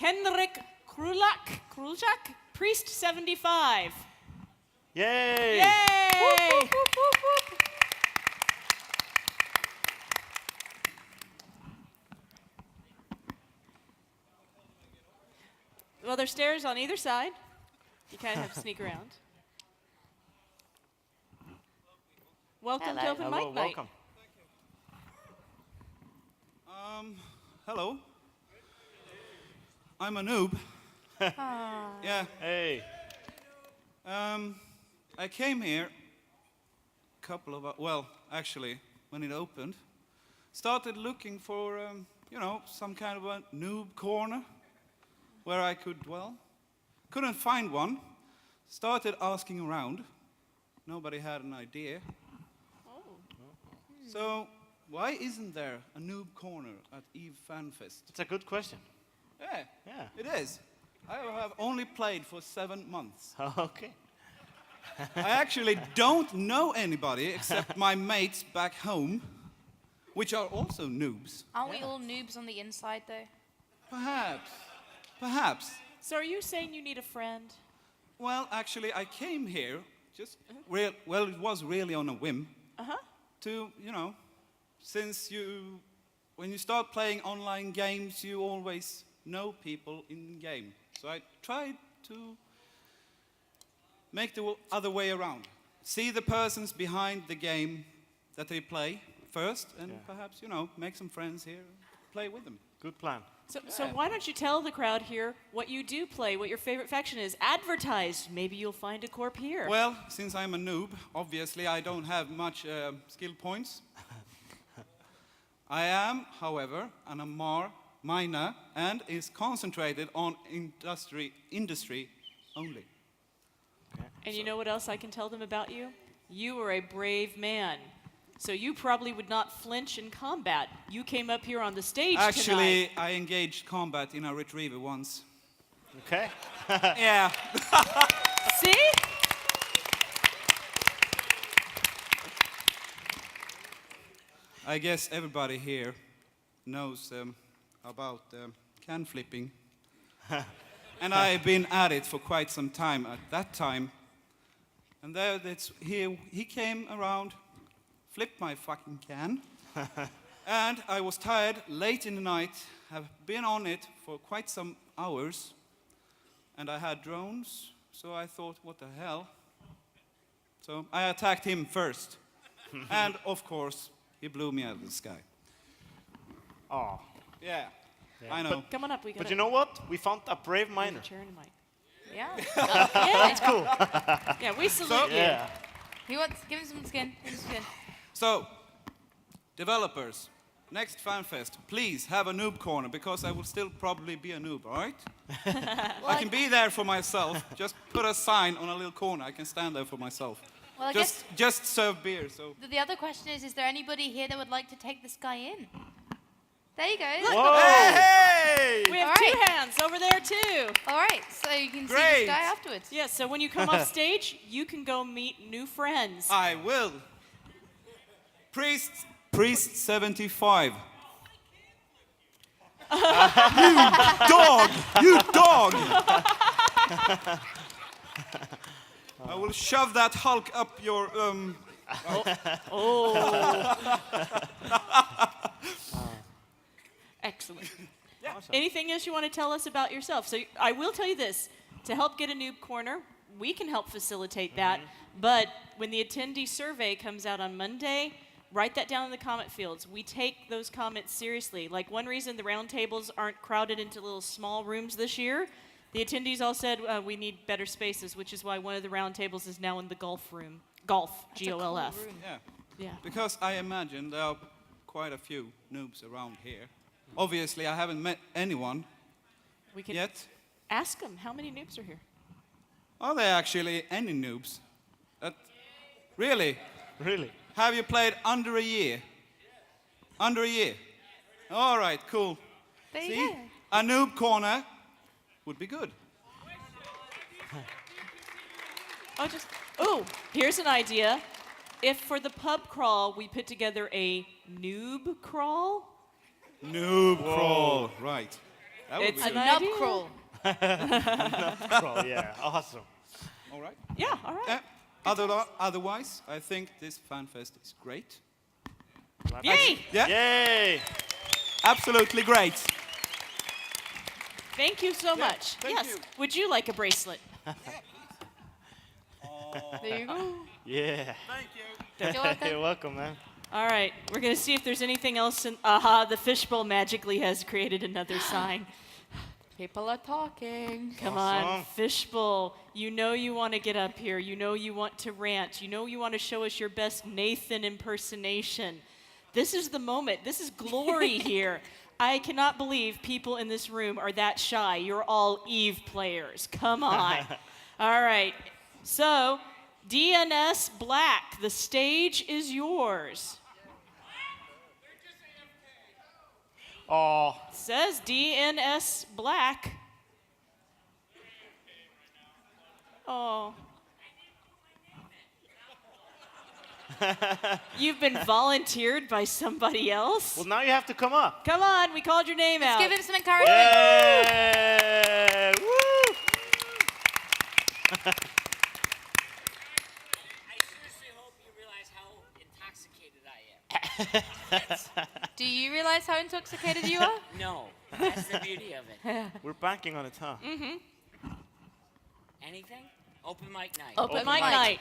Henrik Krulak, Priest 75. Yay! Yay! Whoop, whoop, whoop, whoop. Well, there's stairs on either side. You kind of have to sneak around. Welcome to Hello. Open Hello, Mic Night. welcome. Hello. I'm a noob. Yeah. Hey. I came here actually, when it opened, started looking for, some kind of a noob corner where I could dwell. Couldn't find one. Started asking around. Nobody had an idea. So, why isn't there a noob corner at Eve Fanfest? It's a good question. Yeah, Yeah. it is. I have only played for 7 months. Okay. I actually don't know anybody except my mates back home, which are also noobs. Aren't we all noobs on the inside, though? Perhaps. So are you saying you need a friend? Well, actually, I came here it was really on a whim Uh-huh. to, when you start playing online games, you always know people in game. So I tried to make the other way around. See the persons behind the game that they play first, and perhaps, make some friends here, play with them. Good plan. So why don't you tell the crowd here what you do play, what your favorite faction is? Advertise. Maybe you'll find a corp here. Well, since I'm a noob, obviously I don't have much skill points. I am, however, an Amar miner and is concentrated on industry only. And you know what else I can tell them about you? You are a brave man. So you probably would not flinch in combat. You came up here on the stage Actually, tonight. I engaged combat in a retriever once. Okay. Yeah. See? I guess everybody here knows about can flipping. And I've been at it for quite some time at that time. And he came around, flipped my fucking can. And I was tired, late in the night, have been on it for quite some hours. And I had drones, so I thought, what the hell? So I attacked him first. And of course, he blew me out of the sky. Oh. Yeah, I know. Come on up. We got But you know what? We found a brave miner. Chair and a mic. Yeah. Yeah. It's cool. Yeah, we salute you. Yeah. Give him some skin. Give him some skin. So, developers, next FanFest, please have a noob corner, because I will still probably be a noob, all right? I can be there for myself. Just put a sign on a little corner. I can stand there for myself. Well, I Just serve beer, so... The other question is there anybody here that would like to take this guy in? There you go. Whoa! Hey! We have All right. 2 hands over there, too. All right, so you can see Great. this guy afterwards. Yeah, so when you come off stage, you can go meet new friends. I will. Priest 75. You dog! I will shove that Hulk up your, Excellent. Anything else you want to tell us about yourself? So I will tell you this. To help get a noob corner, we can help facilitate that. But when the attendee survey comes out on Monday, write that down in the comment fields. We take those comments seriously. Like, one reason the round tables aren't crowded into little small rooms this year, the attendees all said we need better spaces, which is why one of the round tables is now in the golf room. Golf, That's a cool G-O-L-F. room. yeah. Yeah. Because I imagine there are quite a few noobs around here. Obviously, I haven't met anyone We can yet. ask them how many noobs are here. Are there actually any noobs? Really? Really? Have you played under a year? Under a year? All right, cool. There you See? go. A noob corner would be good. Here's an idea. If for the pub crawl we put together a noob crawl, Noob crawl. Right. That would It's be a good. Nub idea. crawl. Oh, yeah, awesome. All right. Yeah, all right. Otherwise, I think this Fanfest is great. Yay! Yeah, Yay! absolutely great. Thank you so much. thank Yes. you. Would you like a bracelet? There you go. Yeah. Thank you. You're welcome. You're welcome, man. All right. We're going to see if there's anything else. The fishbowl magically has created another sign. People are talking. Come on, Awesome. Fishbowl. You know you want to get up here. You know you want to rant. You know you want to show us your best Nathan impersonation. This is the moment. This is glory here. I cannot believe people in this room are that shy. You're all Eve players. Come on. All right. So, DNS Black, the stage is yours. Oh, Says DNS Black. Oh. You've been volunteered by somebody else? well, now you have to come up. Come on, we called your name out. Give him some encouragement. Yay! Woo! I seriously hope you realize how intoxicated I am. Do you realize how intoxicated you are? No, that's the beauty of it. We're banking on it, huh? Anything? Open mic night. Open mic mic. night.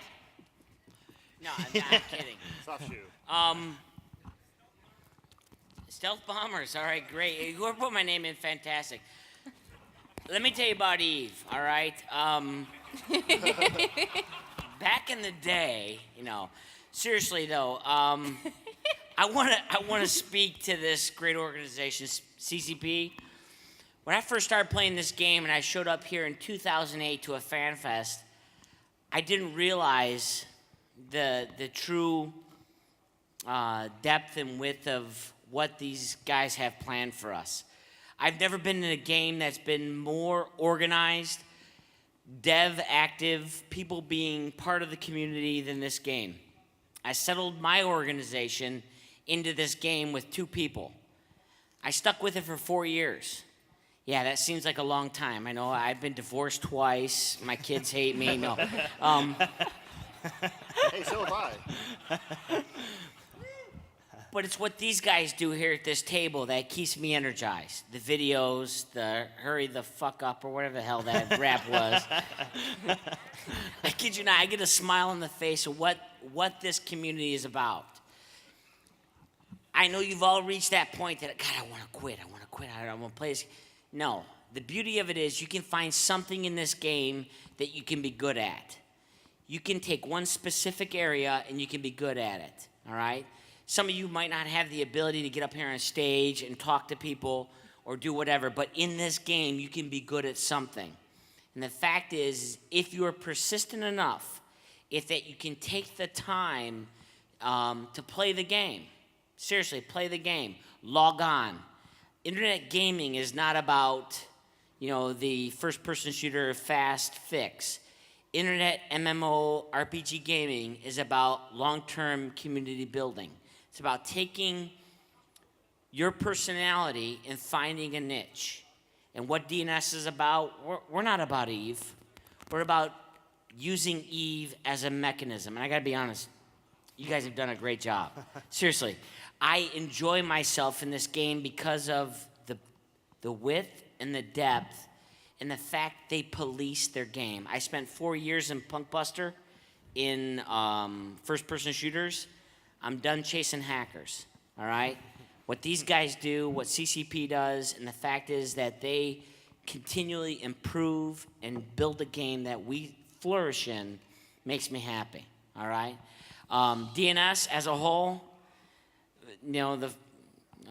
No, I'm not kidding. Stealth bombers. All right, great. Whoever put my name in, fantastic. Let me tell you about Eve. All right. Back in the day, seriously though, I want to speak to this great organization, CCP. When I first started playing this game and I showed up here in 2008 to a Fanfest, I didn't realize the true depth and width of what these guys have planned for us. I've never been in a game that's been more organized, dev active, people being part of the community than this game. I settled my organization into this game with 2 people. I stuck with it for 4 years. Yeah, that seems like a long time. I know I've been divorced twice. My kids hate me. No. Hey, so have I. But it's what these guys do here at this table that keeps me energized. The videos, the hurry the fuck up, or whatever the hell that rap was. I kid you not, I get a smile on the face of what this community is about. I know you've all reached that point that, God, I want to quit. I want to quit. I don't want to play this. No. The beauty of it is you can find something in this game that you can be good at. You can take one specific area and you can be good at it, all right? Some of you might not have the ability to get up here on stage and talk to people or do whatever, but in this game, you can be good at something. And the fact is, if you are persistent enough, if that you can take the time to play the game, seriously, play the game, log on. Internet gaming is not about, the first-person shooter fast fix. Internet MMO RPG gaming is about long-term community building. It's about taking your personality and finding a niche. And what DNS is about, we're not about Eve. We're about using Eve as a mechanism. And I gotta be honest, you guys have done a great job. Seriously, I enjoy myself in this game because of the width and the depth and the fact they police their game. I spent 4 years in Punkbuster in first-person shooters. I'm done chasing hackers, all right? What these guys do, what CCP does, and the fact is that they continually improve and build a game that we flourish in makes me happy, all right? DNS as a whole,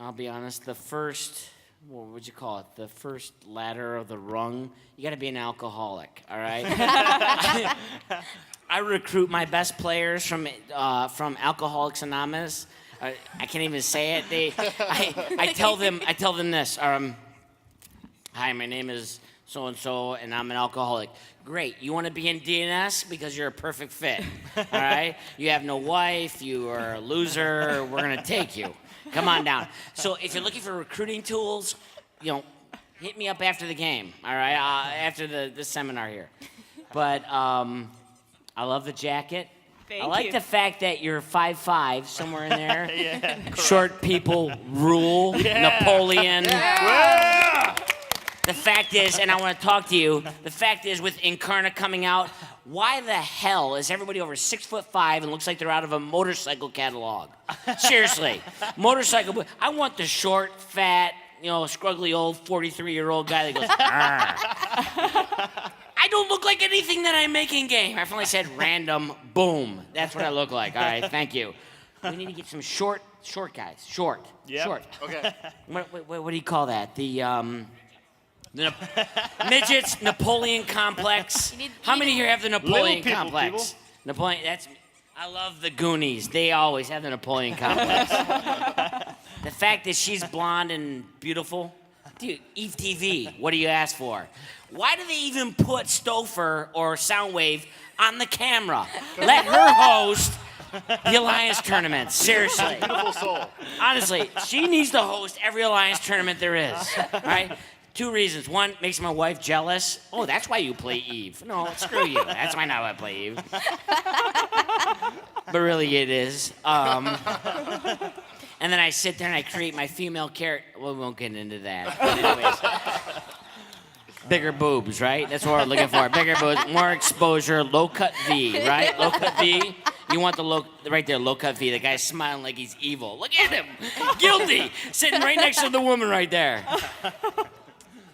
I'll be honest, the first, what would you call it? The first ladder of the rung, you gotta be an alcoholic, all right? I recruit my best players from Alcoholics Anonymous. I can't even say it. I tell them this. Hi, my name is so and so, and I'm an alcoholic. Great. You want to be in DNS because you're a perfect fit. All right. You have no wife. You are a loser. We're gonna take you. Come on down. So if you're looking for recruiting tools, hit me up after the game, all right? After the seminar here. But I love the jacket. Thank I like you. the fact that you're 5'5", somewhere in there. Short people rule. Napoleon. The fact is, and I want to talk to you, the fact is with Incarna coming out, why the hell is everybody over 6'5" and looks like they're out of a motorcycle catalog? Seriously. Motorcycle, I want the short, fat, scruggly old 43-year-old guy that goes, "Arr." I don't look like anything that I make in game. I finally said random, boom. That's what I look like. All right, thank you. We need to get some short guys. Short. Okay. What do you call that? The midgets, Napoleon complex. How many here have the Napoleon people, complex? people. Napoleon. I love the Goonies. They always have the Napoleon complex. The fact that she's blonde and beautiful. Dude, Eve TV, what do you ask for? Why do they even put Stouffer or Soundwave on the camera? Let her host the Alliance tournament. Seriously. Beautiful soul. Honestly, she needs to host every Alliance tournament there is. All right? 2 reasons. One, makes my wife jealous. Oh, that's why you play Eve. No, screw you. That's why not I play Eve. But really, it is. And then I sit there and I create my female character. Well, we won't get into that. But anyways, bigger boobs, right? That's what we're looking for. Bigger boobs, more exposure, low cut V, right? Low cut V. You want the right there, low cut V. The guy's smiling like he's evil. Look at him, guilty, sitting right next to the woman right there.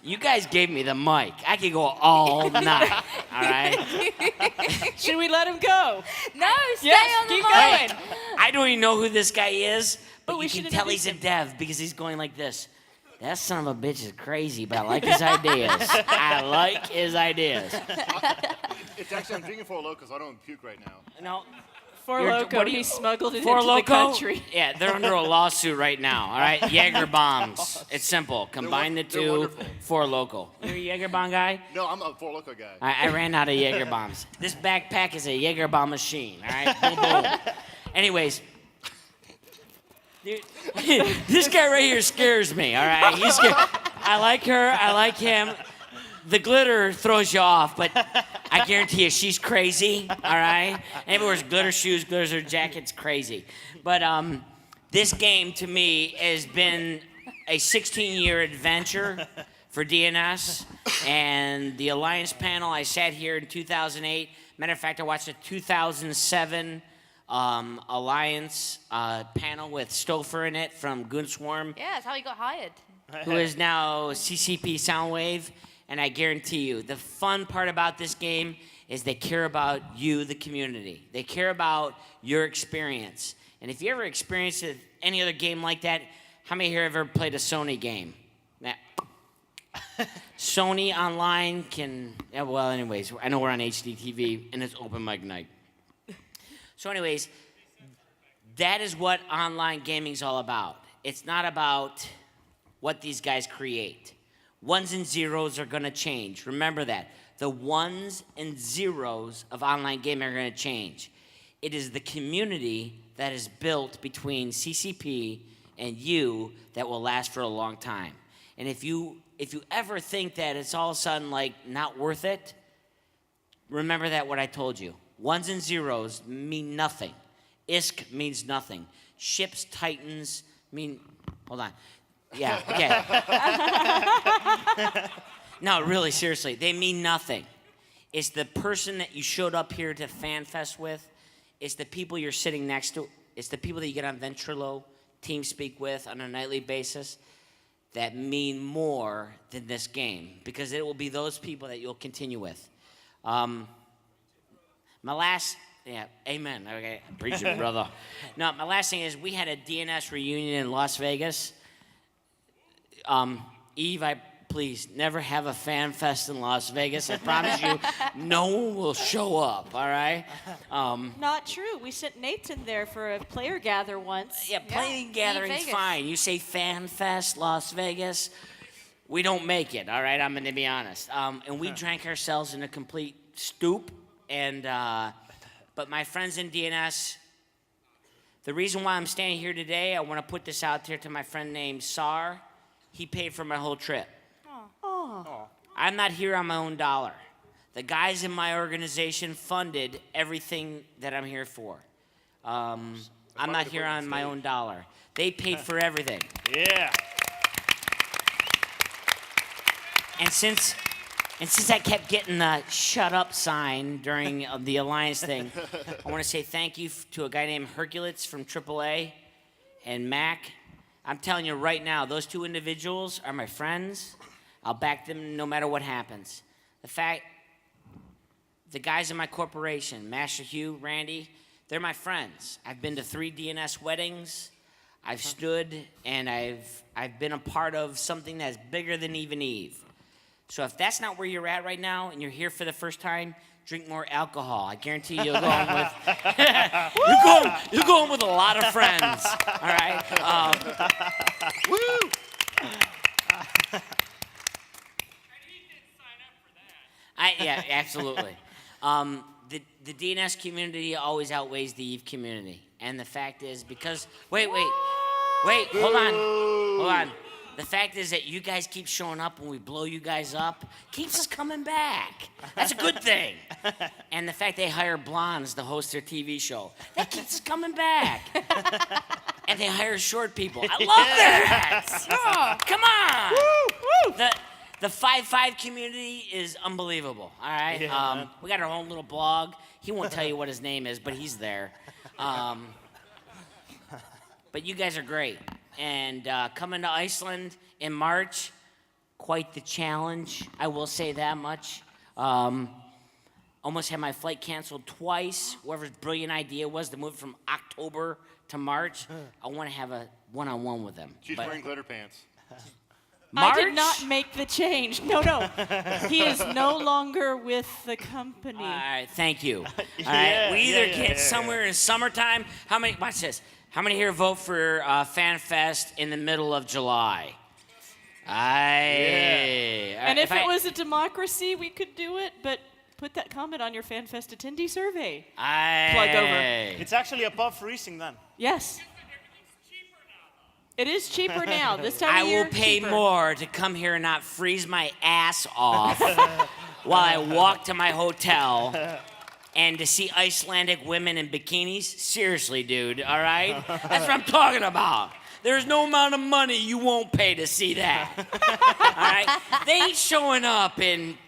You guys gave me the mic. I could go all night. All right. Should we let him go? No, stay Yes, on the keep mic. going. I don't even know who this guy is, but we you should can tell he's a introduce dev because he's going like this. That son of a bitch is crazy, but I like his ideas. I like his ideas. It's actually, I'm drinking Four Locos. I don't puke right now. No, For You're- Loco, what do he you- smuggled it Four into the Loko? country. Yeah, they're under a lawsuit right now. All right, Jaeger bombs. It's simple. Combine the they're two. wonderful. Four Loko. You're a Jaeger bomb guy. No, I'm a Four Loco guy. I ran out of Jaeger bombs. This backpack is a Jaeger bomb machine. All right, boom, boom. Anyways, dude, this guy right here scares me. All right, he's scared. I like her. I like him. The glitter throws you off, but I guarantee you she's crazy. All right, anybody wears glitter shoes, glitter jackets, crazy. But this game to me has been a 16-year adventure for DNS and the Alliance panel. I sat here in 2008. Matter of fact, I watched a 2007 Alliance panel with Stouffer in it from Goonswarm, Yeah, that's how he got hired. who is now CCP Soundwave. And I guarantee you, the fun part about this game is they care about you, the community. They care about your experience. And if you ever experienced any other game like that, how many here have ever played a Sony game? Nah. Sony Online can, yeah, well, anyways, I know we're on HDTV and it's open mic night. So anyways, that is what online gaming's all about. It's not about what these guys create. Ones and zeros are gonna change. Remember that. The ones and zeros of online gaming are gonna change. It is the community that is built between CCP and you that will last for a long time. And if you ever think that it's all of a sudden like not worth it, remember that what I told you. Ones and zeros mean nothing. ISK means nothing. Ships, titans mean, hold on. Yeah, okay. No, really, seriously, they mean nothing. It's the person that you showed up here to Fanfest with. It's the people you're sitting next to. It's the people that you get on Ventrilo, TeamSpeak with on a nightly basis that mean more than this game because it will be those people that you'll continue with. My last, yeah, amen. Okay, appreciate it, brother. No, my last thing is we had a DNS reunion in Las Vegas. Eve, please never have a fan fest in Las Vegas. I promise you, no one will show up. All right. Not true. We sent Nathan there for a player gather once. Yeah, playing gathering's Vegas. fine. You say fan fest, Las Vegas, we don't make it. All right, I'm going to be honest. And we drank ourselves in a complete stoop. And but my friends in DNS, the reason why I'm standing here today, I want to put this out there to my friend named Sar. He paid for my whole trip. I'm not here on my own dollar. The guys in my organization funded everything that I'm here for. I'm not here on my own dollar. They paid for everything. Yeah. And since I kept getting the shut up sign during the Alliance thing, I want to say thank you to a guy named Hercules from AAA and Mac. I'm telling you right now, those two individuals are my friends. I'll back them no matter what happens. The guys in my corporation, Master Hugh, Randy, they're my friends. I've been to 3 DNS weddings. I've stood and I've been a part of something that's bigger than even Eve. So if that's not where you're at right now and you're here for the first time, drink more alcohol. I guarantee you'll go home with you'll go home with a lot of friends. All right. Woo! Yeah, absolutely. The DNS community always outweighs the Eve community, and the fact is because wait, hold on. The fact is that you guys keep showing up when we blow you guys up, keeps us coming back. That's a good thing. And the fact they hire blondes to host their TV show, that keeps us coming back. And they hire short people. I love that. Oh, come on. Woo. The 5-5 community is unbelievable, all right? Yeah, we got our own little blog. He won't tell you what his name is, but he's there. But you guys are great. And coming to Iceland in March, quite the challenge, I will say that much. Almost had my flight canceled twice. Whoever's brilliant idea was to move from October to March. I want to have a one-on-one with them. She's wearing glitter pants. March? I did not make the change. No. He is no longer with the company. All right, thank you. All right, we either get somewhere in summertime. Watch this. How many here vote for Fanfest in the middle of July? And if it was a democracy, we could do it, but put that comment on your Fanfest attendee survey. Plug over. It's actually above freezing then. Yes. It is cheaper now. This time I of year, will pay cheaper. more to come here and not freeze my ass off while I walk to my hotel and to see Icelandic women in bikinis. Seriously, dude, all right? That's what I'm talking about. There's no amount of money you won't pay to see that. All right? They ain't showing up in,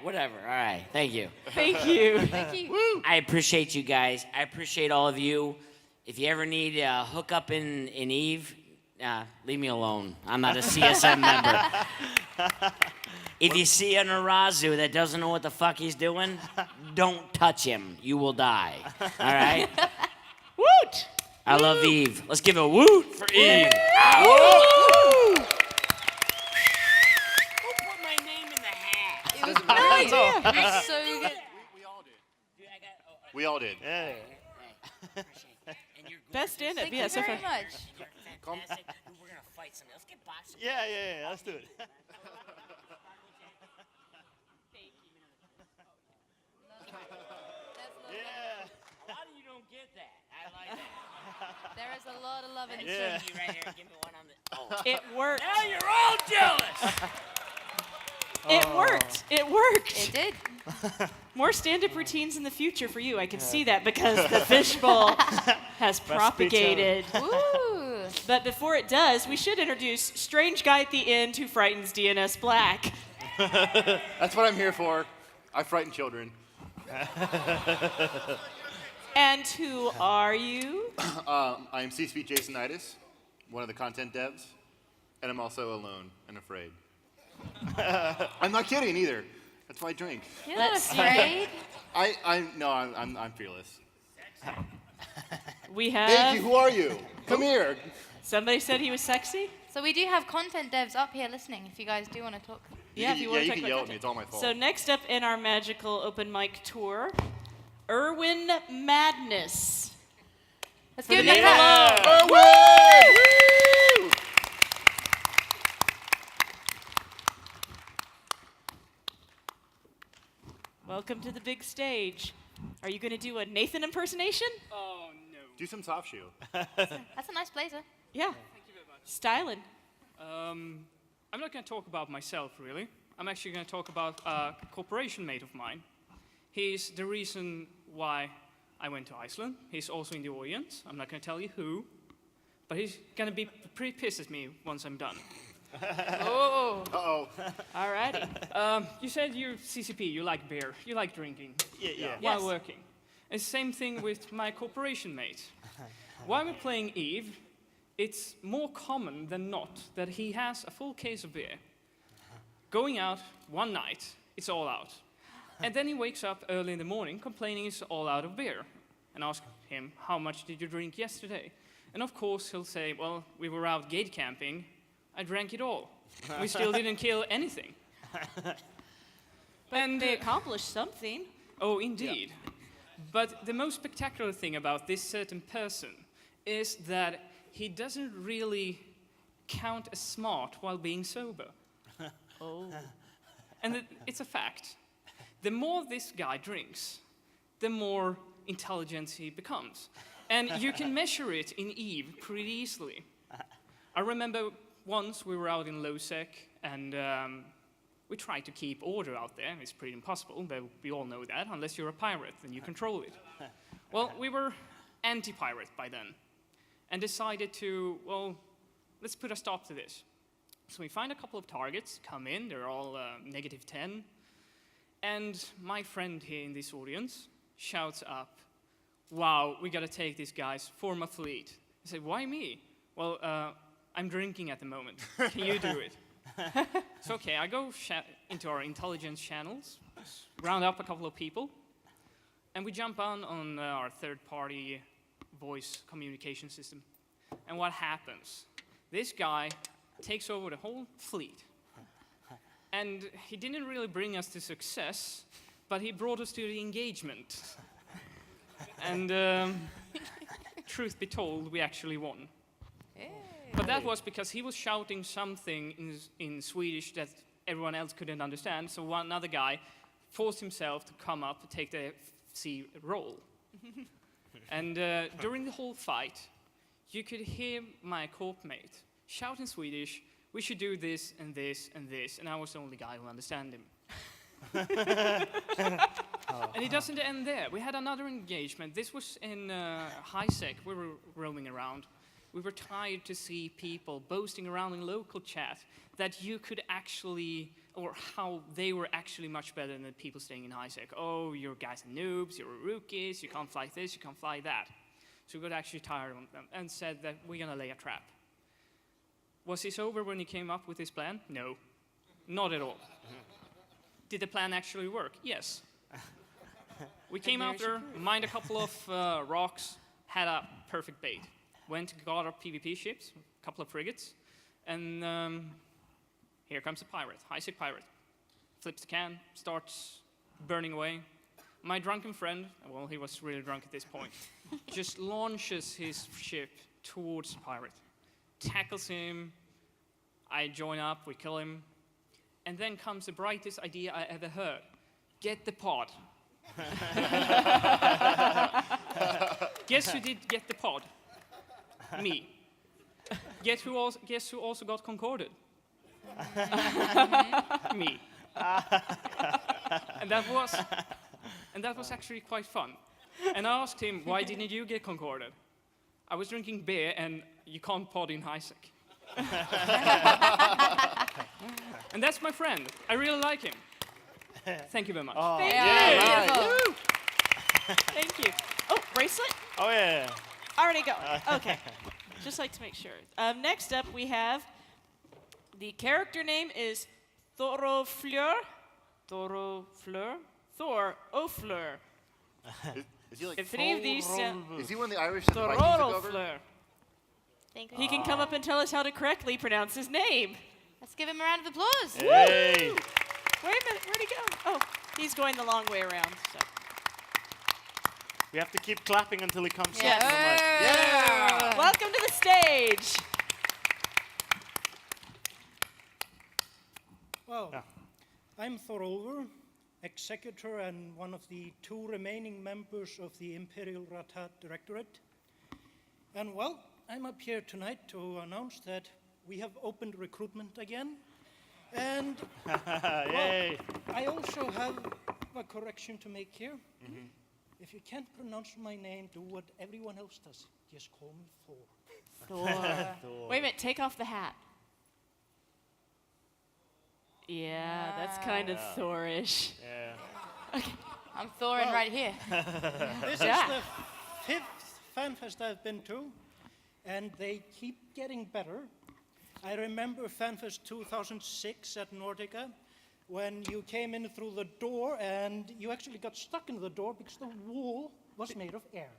whatever. All right, thank you. Thank you. Thank you. I appreciate you guys. I appreciate all of you. If you ever need a hookup in Eve, leave me alone. I'm not a CSM member. If you see an Arazu that doesn't know what the fuck he's doing, don't touch him. You will die. All right? Woot! I love Eve. Let's give a woot for Eve. Woo! Who put my name in the hat? It was nice. Yeah. It was so good. We all did. We all did. Yeah. And you're good. Best stand-up, Thank yeah, you so very far. much. Fantastic. We're going to fight something. Let's get boxing. Yeah, let's do it. Yeah. A lot of you don't get that. I like that. There is a lot of love in this Yeah. room. You right here. Give me one on the. Oh. It worked. Now you're all jealous. It worked. It worked. It did. More stand-up routines in the future for you. I can see that because the fishbowl has propagated. Woo. But before it does, we should introduce strange guy at the end who frightens DNS Black. That's what I'm here for. I frighten children. And who are you? I am C-Suite Jasonitis, one of the content devs, and I'm also alone and afraid. I'm not kidding either. That's why I drink. You're not Let's see. afraid. I'm fearless. We have. Thank you. Who are you? Come here. Somebody said he was sexy. So we do have content devs up here listening if you guys do want to talk. Yeah, if you want to you talk can about yell at content. me. It's all my fault. So next up in our magical open mic tour, Erwin Madness. Let's For give the him a name clap. alone. Woo! Welcome to the big stage. Are you going to do a Nathan impersonation? Do some soft shoe. That's a nice blazer. Yeah. Styling. I'm not going to talk about myself, really. I'm actually going to talk about a corporation mate of mine. He's the reason why I went to Iceland. He's also in the audience. I'm not going to tell you who, but he's going to be pretty pissed at me once I'm done. Oh, Uh-oh. alrighty. You said you're CCP, you like beer, you like drinking Yeah. while Yes. working. And same thing with my corporation mate. While we're playing Eve, it's more common than not that he has a full case of beer. Going out one night, it's all out. And then he wakes up early in the morning complaining it's all out of beer. And ask him, how much did you drink yesterday? And of course he'll say, well, we were out gate camping, I drank it all. We still didn't kill anything. And they accomplished something. Oh, indeed. But the most spectacular thing about this certain person is that he doesn't really count as smart while being sober. Oh. And it's a fact. The more this guy drinks, the more intelligent he becomes. And you can measure it in Eve pretty easily. I remember once we were out in Losec, and we tried to keep order out there. It's pretty impossible, but we all know that. Unless you're a pirate, then you control it. Well, we were anti-pirate by then, and decided to, well, let's put a stop to this. So we find a couple of targets, come in, they're all -10, and my friend here in this audience shouts up, wow, we gotta take these guys, form a fleet. I said, why me? Well, I'm drinking at the moment. Can you do it? So, okay, I go into our intelligence channels, round up a couple of people, and we jump on our third-party voice communication system. And what happens? This guy takes over the whole fleet. And he didn't really bring us to success, but he brought us to the engagement. And truth be told, we actually won. But that was because he was shouting something in Swedish that everyone else couldn't understand, so another guy forced himself to come up to take the FC role. And during the whole fight, you could hear my corp mate shout in Swedish, we should do this and this and this, and I was the only guy who understood him. And it doesn't end there. We had another engagement. This was in high-sec. We were roaming around. We were tired to see people boasting around in local chat that you could actually, or how they were actually much better than the people staying in high-sec. Oh, you guys are noobs, you're rookies, you can't fly this, you can't fly that. So we got actually tired of them and said that we're gonna lay a trap. Was he sober when he came up with his plan? No, not at all. Did the plan actually work? Yes. We came out there, mined a couple of rocks, had a perfect bait. Went, got our PvP ships, a couple of frigates, and here comes a pirate, high-sec pirate. Flips the can, starts burning away. My drunken friend, well, he was really drunk at this point, just launches his ship towards the pirate, tackles him. I join up, we kill him, and then comes the brightest idea I ever heard. Get the pod. Guess who did get the pod? Me. Guess who also got concorded? Me. And that was actually quite fun. And I asked him, why didn't you get concorded? I was drinking beer, and you can't pod in high-sec. And that's my friend. I really like him. Thank you very much. Oh, Yeah. Beautiful. Thank you. Oh, bracelet? Oh, yeah. Already go. Okay. Just like to make sure. Next up, we have the character name is Thorofleur. Thor O'Fleur. Is he like? If any of these, Is he one of the Irish that the Vikings took over? Thorofleur. Thank you. He can come up and tell us how to correctly pronounce his name. Let's give him a round of applause. Hey. Wait a minute, where'd he go? Oh, he's going the long way around. So. We have to keep clapping until he comes Yes. up. I'm like, Yeah. Welcome to the stage. Well, Yeah. I'm Thorolfur, executor and one of the 2 remaining members of the Imperial Ratat Directorate. And well, I'm up here tonight to announce that we have opened recruitment again And Yay. I also have a correction to make here. If you can't pronounce my name, do what everyone else does. Just call me Thor. Thor. Wait a minute, take off the hat. Yeah, that's kind of Thorish. Yeah. I'm Thorin right here. This Yeah. is the 5th Fanfest I've been to, and they keep getting better. I remember Fanfest 2006 at Nordica, when you came in through the door and you actually got stuck in the door because the wall was made of air.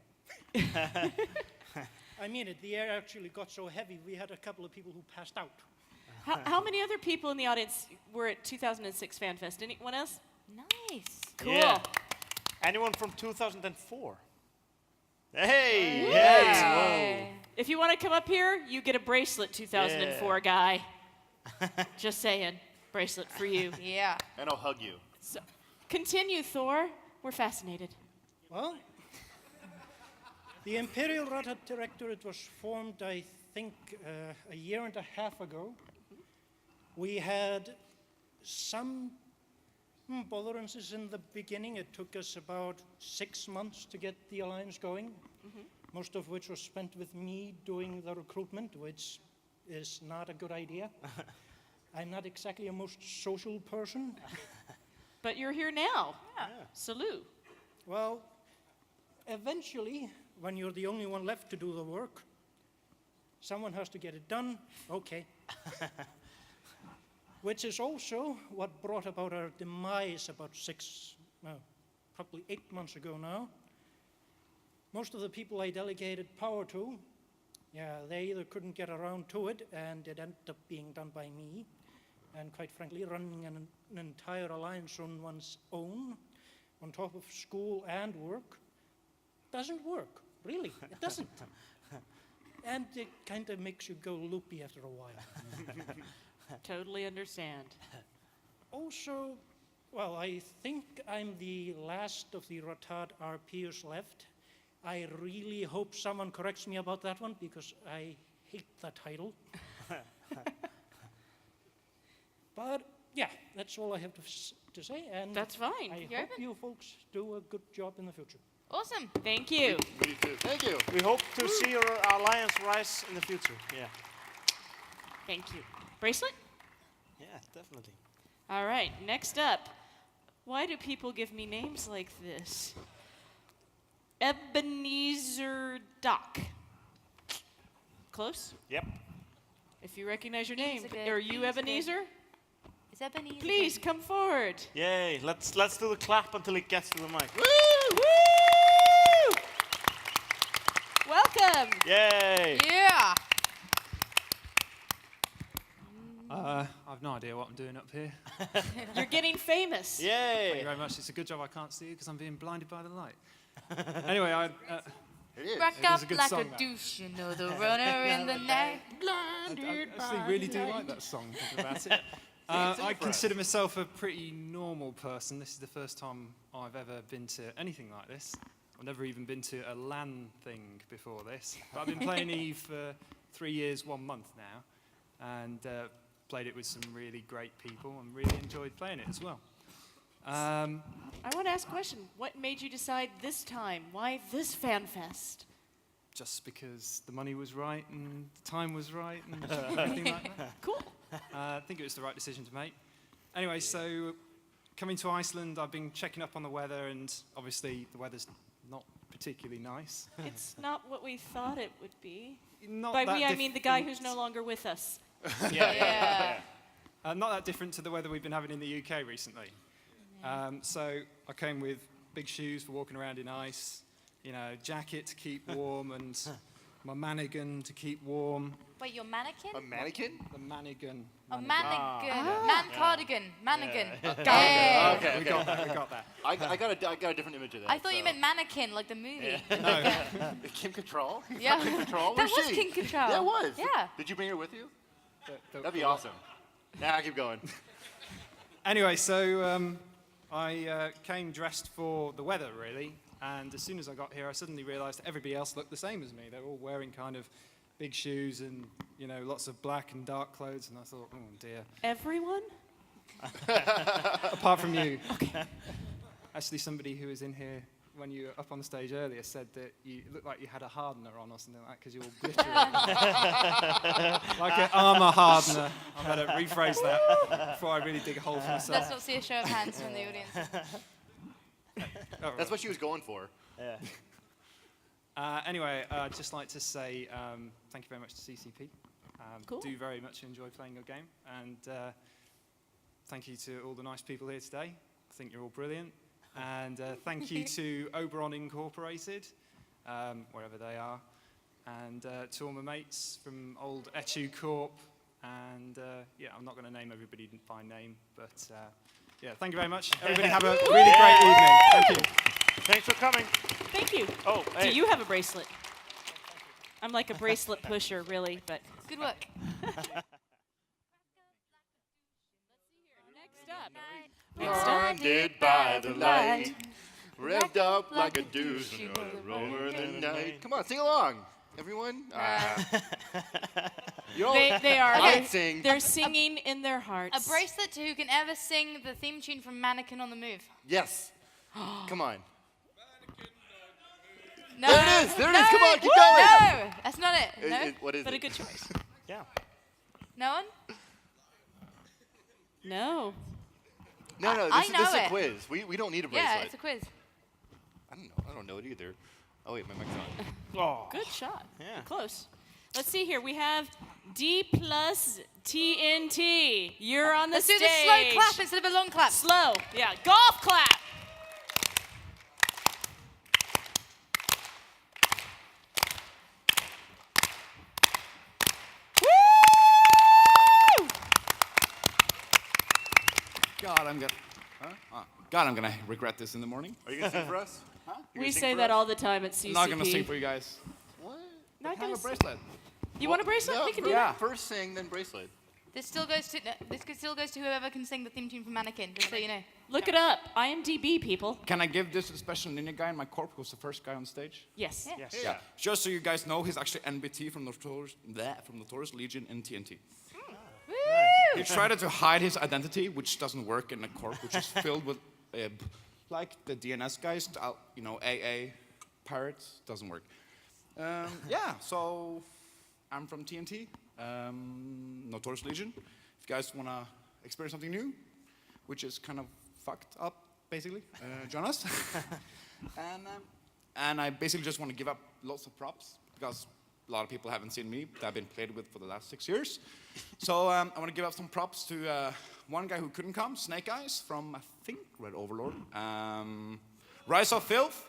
I mean it, the air actually got so heavy we had a couple of people who passed out. How many other people in the audience were at 2006 FanFest? Anyone else? Nice. Cool. Yeah. Anyone from 2004? Hey! Hey. If you want to come up here, you get a bracelet, 2004 guy. Just saying. Bracelet for you. Yeah. And I'll hug you. So, continue, Thor. We're fascinated. Well, the Imperial Ratat Directorate was formed, I think, a year and a half ago. We had some botherances in the beginning. It took us about 6 months to get the alliance going, most of which was spent with me doing the recruitment, which is not a good idea. I'm not exactly a most social person. But you're here now. Salute. Well, eventually, when you're the only one left to do the work, someone has to get it done. Okay. Which is also what brought about our demise about probably 8 months ago now. Most of the people I delegated power to, they either couldn't get around to it, and it ended up being done by me. And quite frankly, running an entire alliance on one's own, on top of school and work, doesn't work. Really, it doesn't. And it kind of makes you go loopy after a while. Totally understand. Also, well, I think I'm the last of the Rattad RPers left. I really hope someone corrects me about that one, because I hate that title. But, yeah, that's all I have to say. And That's fine. I You're hope open. you folks do a good job in the future. Awesome. Thank you. We do too. Thank you. We hope to see your alliance rise in the future. Yeah. Thank you. Bracelet? Yeah, definitely. All right, next up. Why do people give me names like this? Ebenezer Doc. Close? Yep. If you recognize your He's name. a good- Are you he's Ebenezer? Is Ebenezer? Please come forward. Yay. Let's do the clap until it gets to the mic. Woo! Welcome. Yay. Yeah. I've no idea what I'm doing up here. You're getting famous. Thank you Yay. very much. It's a good job I can't see you because I'm being blinded by the light. Anyway, It is. Rock It is up a good like song, a that. douche, you know, the runner in the night. I actually really do like that song. Thinking about it. I consider myself a pretty normal person. This is the first time I've ever been to anything like this. I've never even been to a LAN thing before this. But I've been playing Eve for 3 years, 1 month now, and played it with some really great people and really enjoyed playing it as well. I want to ask a question. What made you decide this time? Why this FanFest? Just because the money was right and the time was right and everything like that. Cool. I think it was the right decision to make. Anyway, so coming to Iceland, I've been checking up on the weather, and obviously the weather's not particularly nice. It's not what we thought it would be. Not By that we, I mean the guy who's different- no longer with us. Yeah. Not that different to the weather we've been having in the UK recently. So I came with big shoes for walking around in ice, you know, jacket to keep warm, and my manigan to keep warm. Wait, your mannequin? A mannequin? The manigan. A mannequin. Man cardigan. Mannequin. Okay, Hey. okay. We got that. We got that. I got a different image of that. I thought you so. meant mannequin, like the movie. No, Kim Cattrall? Yeah. Kim Cattrall? That Where's was she? King Cattrall. Yeah, it was. Yeah. Did you bring her with you? the- That'd be awesome. Nah, keep going. Anyway, so I came dressed for the weather, really. And as soon as I got here, I suddenly realised that everybody else looked the same as me. They're all wearing kind of big shoes and, you know, lots of black and dark clothes, and I thought, oh dear. Everyone? Apart from you. Actually, somebody who was in here when you were up on the stage earlier said that you looked like you had a hardener on or something like that because you're all glittery. Like an armor hardener. I better rephrase that before I really dig a hole for myself. Let's not see a show of hands from the audience. That's what she was going for. Anyway, I'd just like to say thank you very much to CCP. Cool. Do very much enjoy playing your game. And thank you to all the nice people here today. I think you're all brilliant. And thank you to Oberon Incorporated, wherever they are. And to all my mates from old Etu Corp. And yeah, I'm not going to name everybody by name. But yeah, thank you very much. Everybody have a really great evening. Thank you. Thanks for coming. Thank you. Oh, hey. Do you have a bracelet? I'm like a bracelet pusher, really, but. Good work. Next up. Blinded by the light, revved up like a douche, over the night. Come on, sing along, everyone. You all They are. can't sing. They're singing in their A hearts. bracelet to who can ever sing the theme tune from Mannequin on the Move. Yes. Come on. No. There it is. There it is. Come on, keep No, going. that's not it. No? What is But a it? good choice. Yeah. No one? No. No, I this know is a it. quiz. We don't need a bracelet. Yeah, it's a quiz. I don't know. I don't know it either. Oh wait, my mic's on. Oh. Good shot. Yeah. Close. Let's see here. We have D plus TNT. You're on the Let's do stage. the slow clap instead of a long clap. Slow. Yeah. Golf clap. Woo! God, I'm gonna regret this in the morning. Are you gonna sing for us? We say that all the time at CCP. I'm not gonna sing for you guys. What? Not Have gonna a bracelet. You want a bracelet? No, We can fir- do that. First sing, then bracelet. This still goes to whoever can sing the theme tune from Mannequin, just so you know. Look it up. IMDb, people. Can I give this a special ninja guy in my corp who's the first guy on stage? Yes. Yeah. Yes. Yeah. Just so you guys know, he's actually NBT from Notorious Legion in TNT. He tried to hide his identity, which doesn't work in a corp, which is filled with, like the DNS guys, you know, AA pirates, doesn't work. Yeah, so I'm from TNT, Notorious Legion. If you guys want to experience something new, which is kind of fucked up, basically, join us. And I basically just want to give up lots of props, because a lot of people haven't seen me that I've been played with for the last 6 years. So I want to give up some props to one guy who couldn't come, Snake Eyes from, I think, Red Overlord. Rise of Filth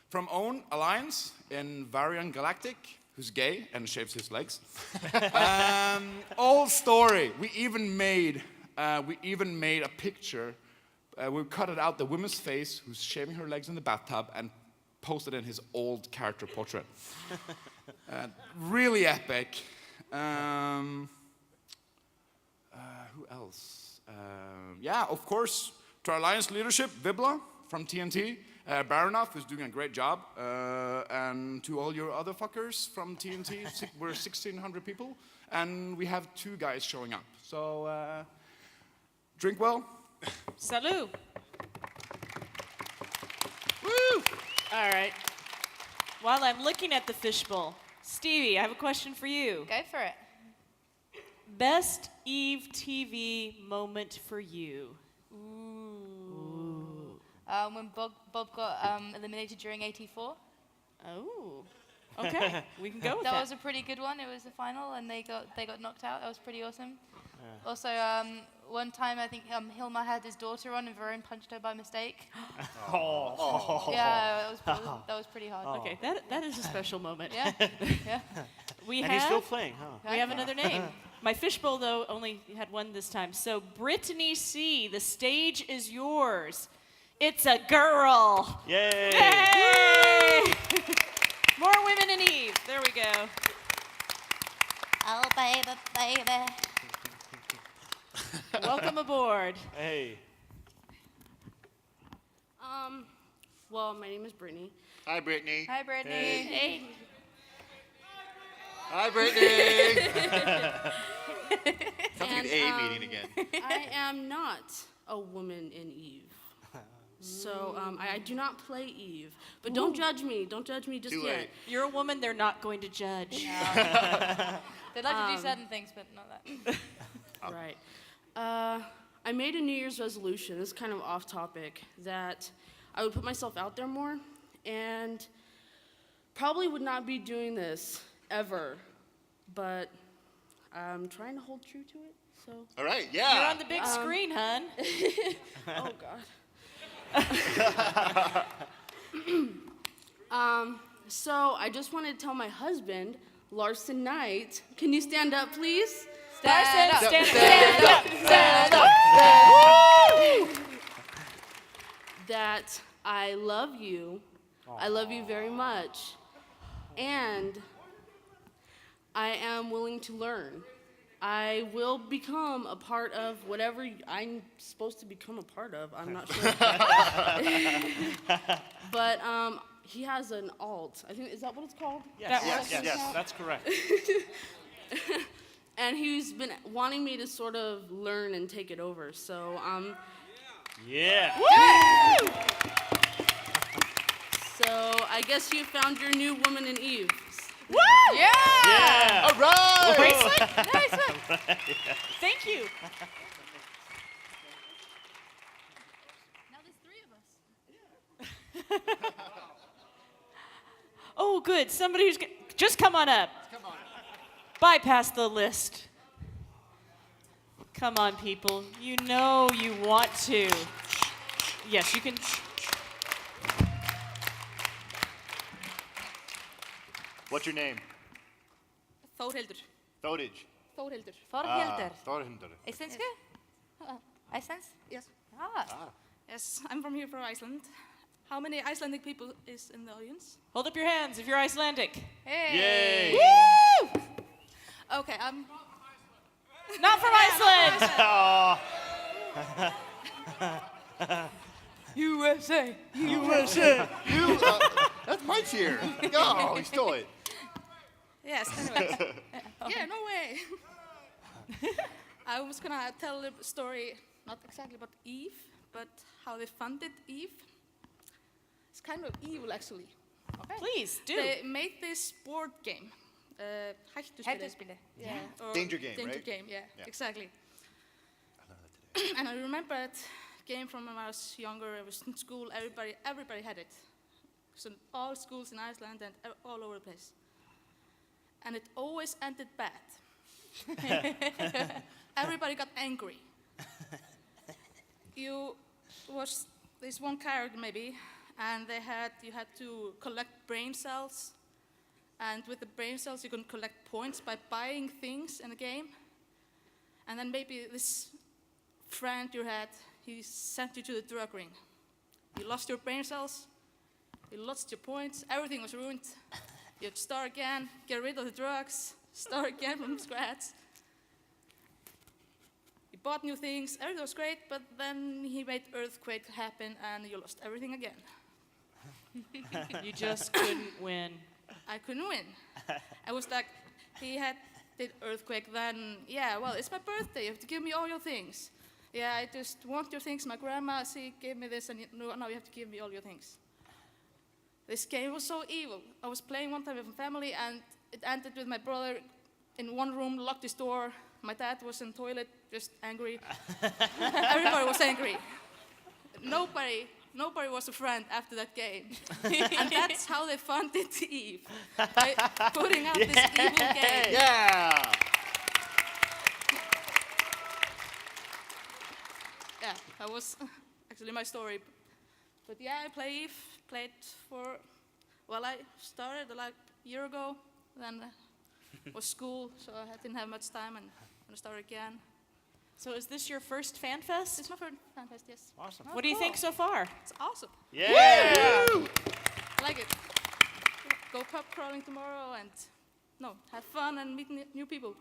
from Own Alliance in Varian Galactic, who's gay and shaves his legs. Old story. We even made a picture. We cut it out the woman's face who's shaving her legs in the bathtub and posted in his old character portrait. Really epic. Who else? Yeah, of course, to our Alliance leadership, Vibla from TNT, Baronoff, who's doing a great job, and to all your other fuckers from TNT, we're 1,600 people, and we have 2 guys showing up. So, drink well. Salud. Woo! All right. While I'm looking at the fishbowl, Stevie, I have a question for you. Go for it. Best Eve TV moment for you. When Bob got eliminated during 84. Oh. Okay. We can go with that. That was a pretty good one. It was the final, and they got knocked out. That was pretty awesome. Also, one time I think Hilmar had his daughter on, and Varun punched her by mistake. Yeah, that was pretty hard. Okay, that is a special moment. Yeah, yeah. And he's still playing, huh? We have another name. My fishbowl, though, only had one this time. So, Brittany C., the stage is yours. It's a girl. Yay! Yay! More women in Eve. There we go. Oh, baby, baby. Welcome aboard. Hey. Well, my name is Brittany. Hi, Brittany. Hi, Brittany. Hey. Hey. Hi, Brittany. Sounds like And, an AA meeting again. I am not a woman in Eve. So I do not play Eve. But don't judge me. Don't judge me just Too yet. late. You're a woman, they're not going to judge. They'd like to do certain things, but not that. Right. I made a New Year's resolution, this is kind of off topic, that I would put myself out there more and probably would not be doing this ever, but I'm trying to hold true to it, so. All right, You're yeah. on the big screen, hun. Oh, God. So I just wanted to tell my husband, Larson Knight, can you stand up, please? Stand up. Stand up. Stand up. That I love you. I love you very much. And I am willing to learn. I will become a part of whatever I'm supposed to become a part of. I'm not sure. But he has an alt. I think, is that what it's called? Yes, works. yes, that's correct. And he's been wanting me to sort of learn and take it over. So Yeah. so I guess you found your new woman in Eve. Yeah. Yeah. All right. Bracelet? Nice one. Thank you. Now there's 3 of us. Oh, good. Somebody who's just come on up. Bypass the list. Come on, people. You know you want to. Yes, you can. What's your name? Þórhildur. Þórdís. Þórhildur. Þórhildur. Þórhildur. Íslensku? Iceland? Yes. Ah. Yes, I'm from here from Iceland. How many Icelandic people is in the audience? Hold up your hands if you're Icelandic. Hey. Yay. Okay, I'm Not from Iceland. USA. USA. That's my cheer. Oh, he stole it. Yes, anyway. Yeah, no way. I was gonna tell a story, not exactly about Eve, but how they funded Eve. It's kind of evil, actually. Okay. Please do. They made this board game. Hættuspili. Hættuspili. Yeah. Or Danger game, Danger right? game, yeah, Yeah. exactly. I learned that today. And I remember that game from when I was younger. I was in school. Everybody had it. So all schools in Iceland and all over the place. And it always ended bad. Everybody got angry. You was this one character maybe, and you had to collect brain cells. And with the brain cells, you can collect points by buying things in the game. And then maybe this friend you had, he sent you to the drug ring. You lost your brain cells, you lost your points, everything was ruined. You had to start again, get rid of the drugs, start again from scratch. You bought new things, everything was great, but then he made earthquake happen and you lost everything again. You just couldn't win. I couldn't win. I was like, did earthquake, then, yeah, well, it's my birthday, you have to give me all your things. Yeah, I just want your things. My grandma, she gave me this, and now you have to give me all your things. This game was so evil. I was playing one time with my family, and it ended with my brother in one room, locked his door. My dad was in the toilet, just angry. Everybody was angry. Nobody was a friend after that game. And that's how they funded Eve, by putting out this evil game. Yeah. Yeah, that was actually my story. But yeah, I played for, well, I started like a year ago, then was school, so I didn't have much time, and I'm gonna start again. So is this your first FanFest? It's my first Fanfest, yes. Awesome. What do you think so far? It's awesome. Yeah. I like it. Go pub crawling tomorrow and, have fun and meet new people.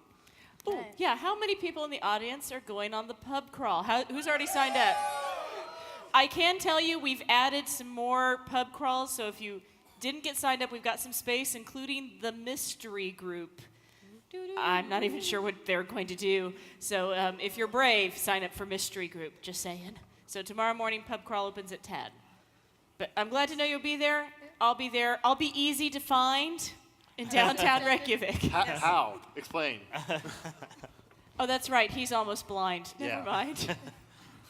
Oh, yeah. How many people in the audience are going on the pub crawl? Who's already signed up? I can tell you we've added some more pub crawls, so if you didn't get signed up, we've got some space, including the mystery group. I'm not even sure what they're going to do. So if you're brave, sign up for Mystery Group, just saying. So tomorrow morning, pub crawl opens at 10. But I'm glad to know you'll be there. I'll be there. I'll be easy to find in downtown Reykjavik. How? Explain. Oh, that's right. He's almost blind. Yeah. Never mind.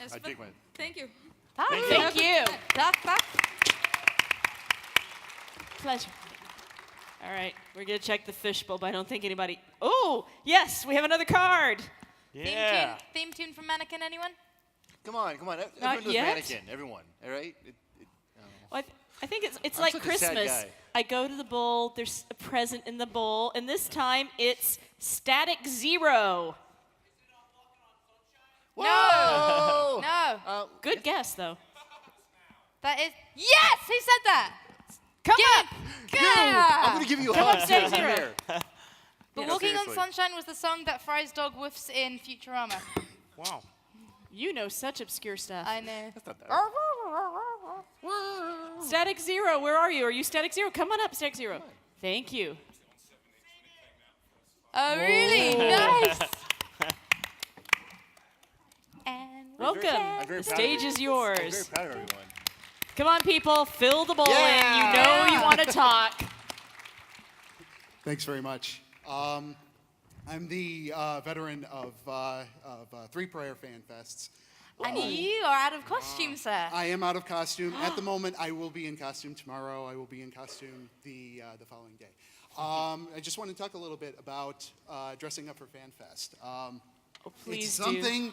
Yes, I but take my. thank you. Thank you. Pleasure. All right, we're going to check the fishbowl, but I don't think anybody... Oh, yes, we have another card. Yeah. Theme tune from Mannequin, anyone? Come on. Everyone Not knows yet? Mannequin. Everyone. All right. Well, I think it's I'm like such a sad Christmas. guy. I go to the bowl, there's a present in the bowl, and this time it's Static Zero. Whoa! No. Good guess, though. That is. Yes, he said that. Come up! I'm gonna give you a Come hug. up, Static Come Zero. here. But Yeah, Walking on seriously. Sunshine was the song that Fry's dog woofs in Futurama. Wow. You know such obscure stuff. I know. That's not bad. Static Zero, where are you? Are you Static Zero? Come on up, Static Zero. Thank you. Oh, really? Nice. And Welcome. I'm very The proud stage of you. is I'm yours. very proud of everyone. Come on, people, fill the bowl in. Yeah. You know you want to talk. Thanks very much. I'm the veteran of 3 prior Fanfests. And you are out of costume, sir. I am out of costume. At the moment, I will be in costume tomorrow. I will be in costume the following day. I just want to talk a little bit about dressing up for Fanfest. Please it's do. something.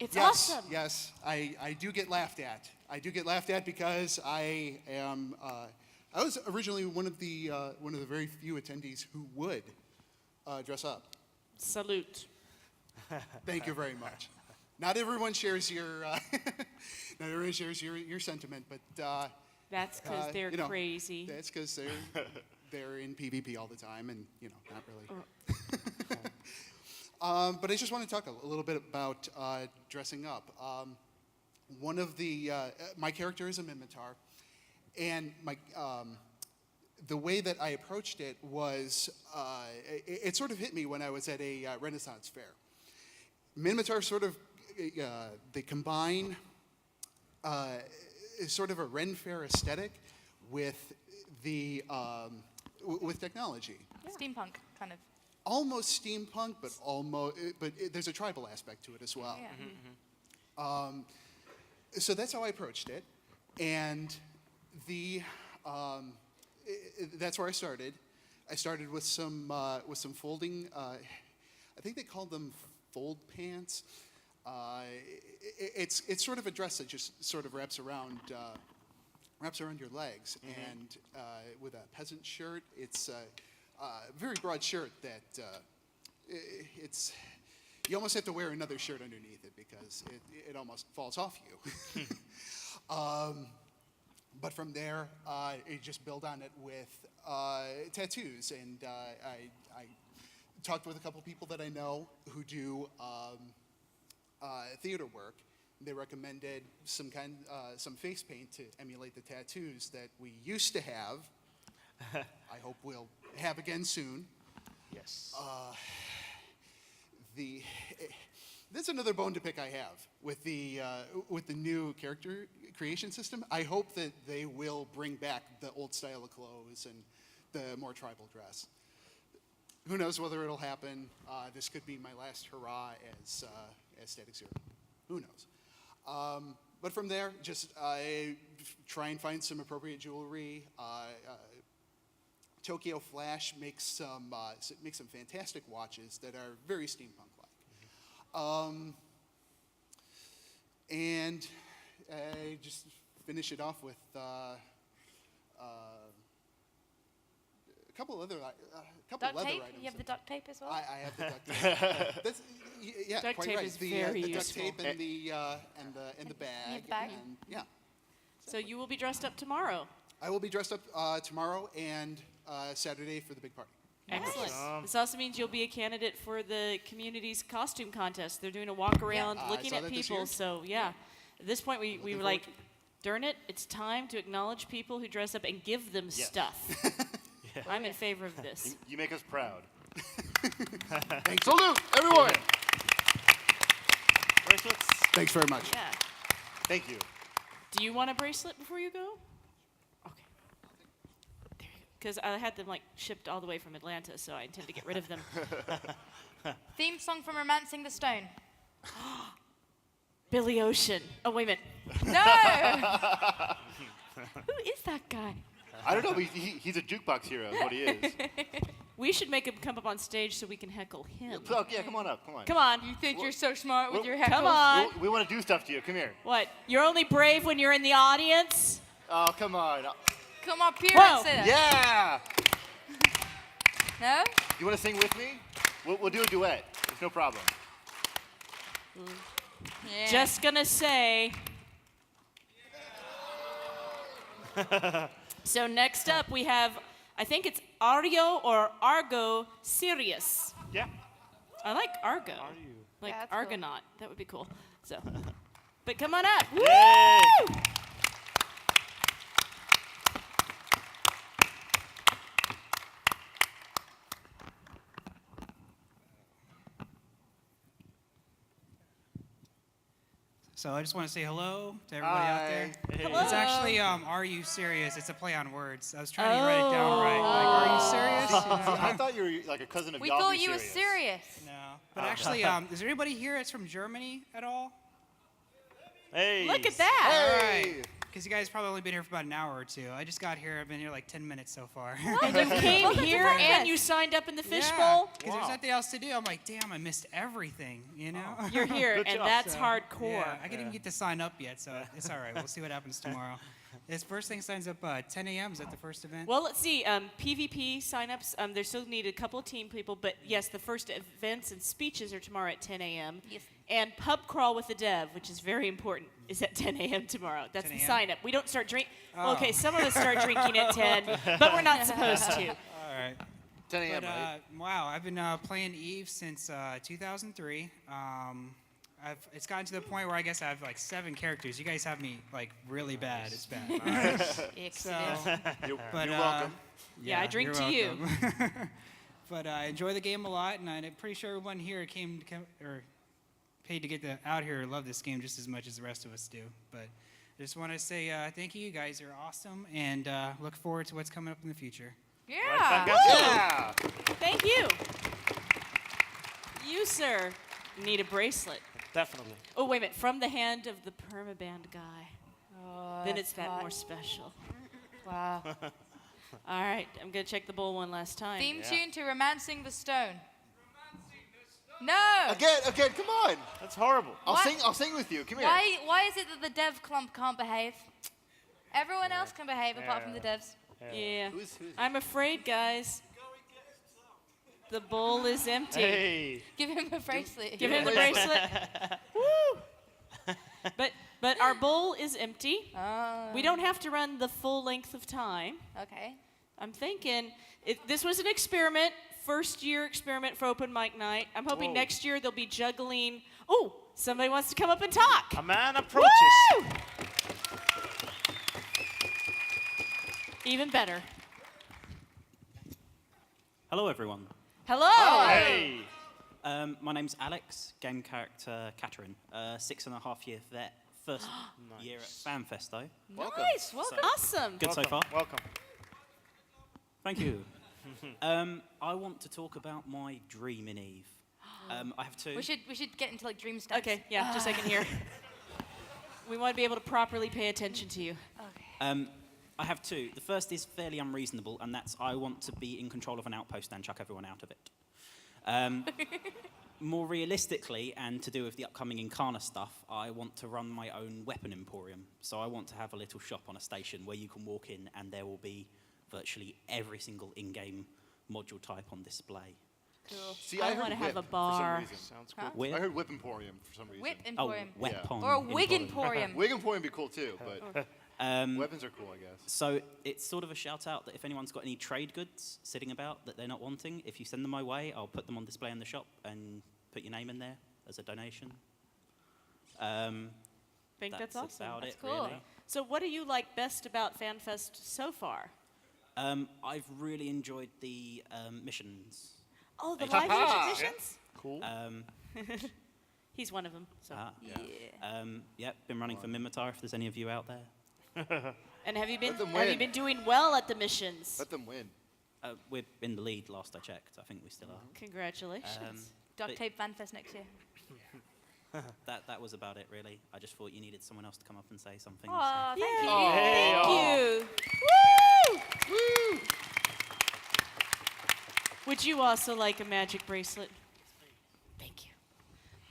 It's Yes, awesome. yes, I do get laughed at. I do get laughed at because I am. I was originally one of the very few attendees who would dress up. Salute. Thank you very much. Not everyone shares your not everyone shares your sentiment, but That's because they're you know, crazy. That's because they're in PvP all the time, and not really. But I just want to talk a little bit about dressing up. One of my character is a Minotaur, and the way that I approached it was it sort of hit me when I was at a Renaissance fair. Minotaur sort of they combine sort of a Ren Fair aesthetic with with technology. Steampunk, kind of. Almost steampunk, but there's a tribal aspect to it as well. Yeah. So that's how I approached it, and that's where I started. I started with some folding. I think they called them fold pants. It's sort of a dress that just sort of wraps around your legs, and with a peasant shirt. It's a very broad shirt that it's. You almost have to wear another shirt underneath it because it almost falls off you. But from there, you just build on it with tattoos. And I talked with a couple people that I know who do theater work. They recommended some face paint to emulate the tattoos that we used to have. I hope we'll have again soon. Yes. That's another bone to pick I have with the new character creation system. I hope that they will bring back the old style of clothes and the more tribal dress. Who knows whether it'll happen? This could be my last hurrah as Static Zero. Who knows? But from there, just try and find some appropriate jewelry. Tokyo Flash makes some fantastic watches that are very steampunk-like. And just finish it off with a couple Duct leather tape? items. You have the duct tape as well? I have the duct tape. Yeah, Duct quite tape right. is The very duct useful. tape and the bag. bag? And, yeah. So you will be dressed up tomorrow. I will be dressed up tomorrow and Saturday for the big party. Excellent. This also means you'll be a candidate for the community's costume contest. They're doing a walk around I looking saw at that this people. year. So yeah, at this point we were forward like, darn it, it's time to acknowledge people who dress up and give them stuff. I'm in favor of this. You make us proud. Thanks. Salute, everyone. Bracelets. Thanks very much. Yeah. Thank you. Do you want a bracelet before you go? Okay. There you go. Because I had them like shipped all the way from Atlanta, so I intend to get rid of them. Theme song from Romancing the Stone. Billy Ocean. Oh, wait a minute. No! Who is that guy? I don't know, but he's a jukebox hero is what he is. We should make him come up on stage so we can heckle him. Oh, yeah, come on up, come on. Come on. You think you're so smart with Well, your heckles? Come on. We want to do stuff to you. Come here. What? You're only brave when you're in the audience? Oh, come on. Come up here Whoa. and say that. Yeah. No? You want to sing with me? We'll do a duet. It's no problem. Yeah. Just gonna say. So next up we have, I think it's Ario or Argo Sirius. Yeah. I like Argo. Like Yeah, that's cool. Argonaut. That would be cool. So, but come on up. Woo! So I just want to say hello to everybody out there. Hello. It's actually, are you serious? It's a play on words. I was trying to write it down right. Like, are you serious? You know? I thought you were like a cousin of We Y'all thought Be you were Serious. serious. No. But actually, is there anybody here that's from Germany at all? Hey. Look at that. All right. Because you guys probably only been here for about an hour or two. I just got here. I've been here like 10 minutes so far. And you came Welcome to here Fanfest. and you signed up in the fishbowl? Because there's nothing else to do. I'm like, damn, I missed everything, you know? You're here, Good and job. that's So, hardcore. Yeah, I didn't even get to sign up yet, so it's all right. We'll see what happens tomorrow. This first thing signs up 10 a.m. Is that the first event? Well, let's see. PvP signups, they still need a couple of team people, but yes, the first events and speeches are tomorrow at 10 a.m. Yes. And pub crawl with the dev, which is very important, is at 10 a.m. tomorrow. That's 10 the a.m.? sign up. We don't start drinking. Oh. Okay, some of us start drinking at 10, but we're not supposed to. All right. 10 a.m., But, right? wow, I've been playing Eve since 2003. It's gotten to the point where I guess I have like 7 characters. You guys have me like really bad. It's bad. Excellent. You're But, welcome. Yeah, I drink you're to you. welcome. But I enjoy the game a lot, and I'm pretty sure everyone here or paid to get out here love this game just as much as the rest of us do. But I just want to say thank you. You guys are awesome, and look forward to what's coming up in the future. Yeah. Yeah. Thank you. You, sir, need a bracelet. Definitely. Oh, wait a minute. From the hand of the permaband guy. Oh, Then that's it's that hot. more special. Wow. All right, I'm going to check the bowl one last time. Theme tune to Romancing the Stone. No. Again, come on. That's horrible. I'll sing with you. Come here. Why is it that the dev clump can't behave? Everyone else can behave apart from the devs. Yeah. Who's I'm afraid, guys. The bowl is empty. Hey. Give him a bracelet. Give him the bracelet. Woo! But our bowl is empty. Oh. We don't have to run the full length of time. Okay. I'm thinking this was an experiment, first year experiment for open mic night. I'm hoping Whoa. next year they'll be juggling. Oh, somebody wants to come up and talk. A man approaches. Woo! Even better. Hello, everyone. Hello. Hey. My name's Alex, game character Catherine. 6.5 year vet. First year at Fanfest, though. Welcome. Nice. Welcome. Awesome. Good so far. Welcome. Thank you. I want to talk about my dream in Eve. I have 2. We should get into like dream stats. Okay, yeah, just a second here. We want to be able to properly pay attention to you. Okay. I have 2. The first is fairly unreasonable, and that's I want to be in control of an outpost and chuck everyone out of it. More realistically, and to do with the upcoming Incarna stuff, I want to run my own weapon emporium. So I want to have a little shop on a station where you can walk in and there will be virtually every single in-game module type on display. Cool. See, I heard want to have whip a bar. For some reason. Sounds Huh? cool. I heard Whip Emporium for some reason. Whip Oh, Emporium. weapon. Or a wig emporium. Wig Emporium would be cool too, but weapons are cool, I guess. So it's sort of a shout out that if anyone's got any trade goods sitting about that they're not wanting, if you send them my way, I'll put them on display in the shop and put your name in there as a donation. Think that's awesome. About That's it, cool. really. So what do you like best about FanFest so far? I've really enjoyed the missions. Oh, the Agent live missions. agent missions? Cool. He's one of them. So. Yep, been running for Mimitar if there's any of you out there. And have you Let them been win. doing well at the missions? Let them win. We're in the lead last I checked. I think we still are. Congratulations. Duct but- tape Fanfest next year. That was about it, really. I just thought you needed someone else to come up and say something. Aw, thank you. Thank you. Woo! Would you also like a magic bracelet? Thank you.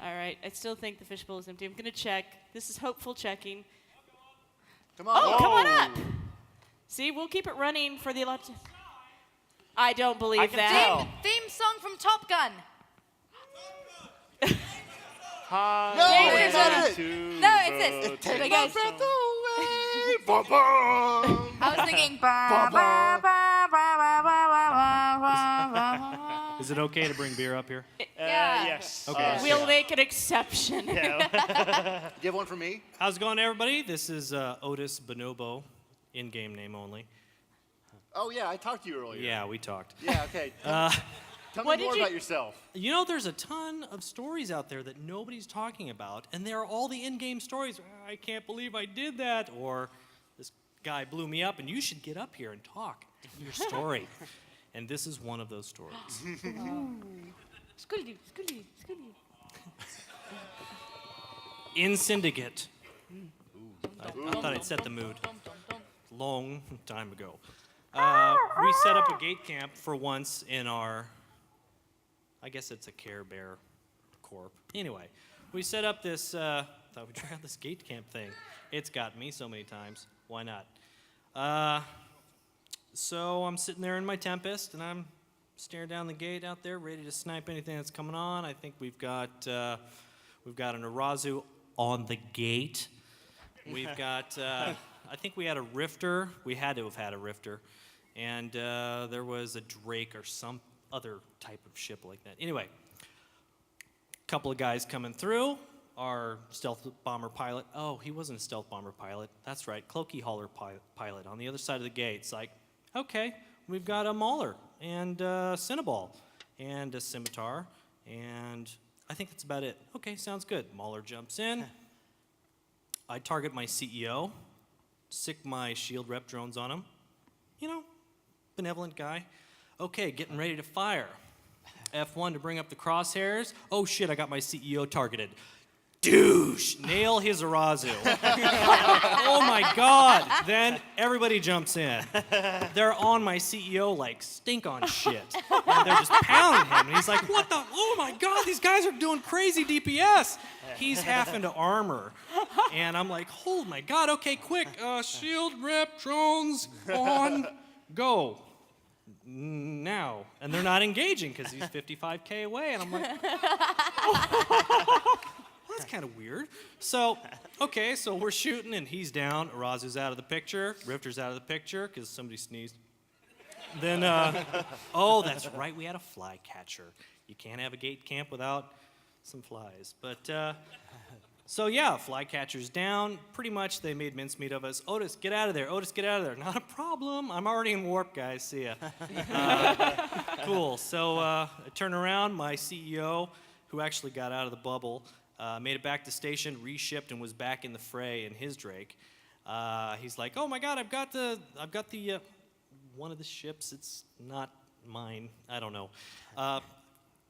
All right. I still think the fishbowl is empty. I'm going to check. This is hopeful checking. Come on. Oh, come on up. See, we'll keep it running for the lot. I don't believe that. Theme song from Top Gun. No, James it's is not on it. No, it's this. Take But my guys- breath away. Bum, bum. I was thinking. Is it okay to bring beer up here? Yeah. Yes. Okay. We'll make an exception. Do you have one for me? How's it going, everybody? This is Otis Bonobo, in-game name only. Oh, yeah, I talked to you earlier. Yeah, we talked. Yeah, okay. Tell What me did more you- about yourself. You know, there's a ton of stories out there that nobody's talking about, and they're all the in-game stories. I can't believe I did that, or this guy blew me up, and you should get up here and talk your story. And this is one of those stories. Scully. In Syndicate. I thought I'd set the mood. Long time ago. We set up a gate camp for once in our, I guess it's a Care Bear Corp. Anyway, we set up this, thought we'd try out this gate camp thing. It's got me so many times. Why not? So I'm sitting there in my Tempest, and I'm staring down the gate out there, ready to snipe anything that's coming on. I think we've got an Arazu on the gate. We've got, I think we had a Rifter. We had to have had a Rifter. And there was a Drake or some other type of ship like that. Anyway, a couple of guys coming through. Our stealth bomber pilot. Oh, he wasn't a stealth bomber pilot. That's right, cloaky hauler pilot on the other side of the gate. It's like, okay, we've got a Mauler and a Cinnaball and a Scimitar, and I think that's about it. Okay, sounds good. Mauler jumps in. I target my CEO, sick my shield rep drones on him. You know, benevolent guy. Okay, getting ready to fire. F1 to bring up the crosshairs. Oh shit, I got my CEO targeted. Douche! Nail his Arazu. Oh my god! Then everybody jumps in. They're on my CEO like stink on shit. And they're just pounding him. And he's like, what the? Oh my god, these guys are doing crazy DPS. He's half into armor. And I'm like, oh my god, okay, quick. Shield rep drones on go. Now. And they're not engaging because he's 55K away. And I'm like, that's kind of weird. So, okay, so we're shooting and he's down. Arazu's out of the picture. Rifter's out of the picture because somebody sneezed. Then, oh, that's right, we had a fly catcher. You can't have a gate camp without some flies. But, so yeah, fly catcher's down. Pretty much they made mincemeat of us. Otis, get out of there. Otis, get out of there. Not a problem. I'm already in warp, guys. See ya. Cool. So I turn around. My CEO, who actually got out of the bubble, made it back to station, reshipped, and was back in the fray in his Drake. He's like, "Oh my God, I've got the one of the ships. It's not mine. I don't know.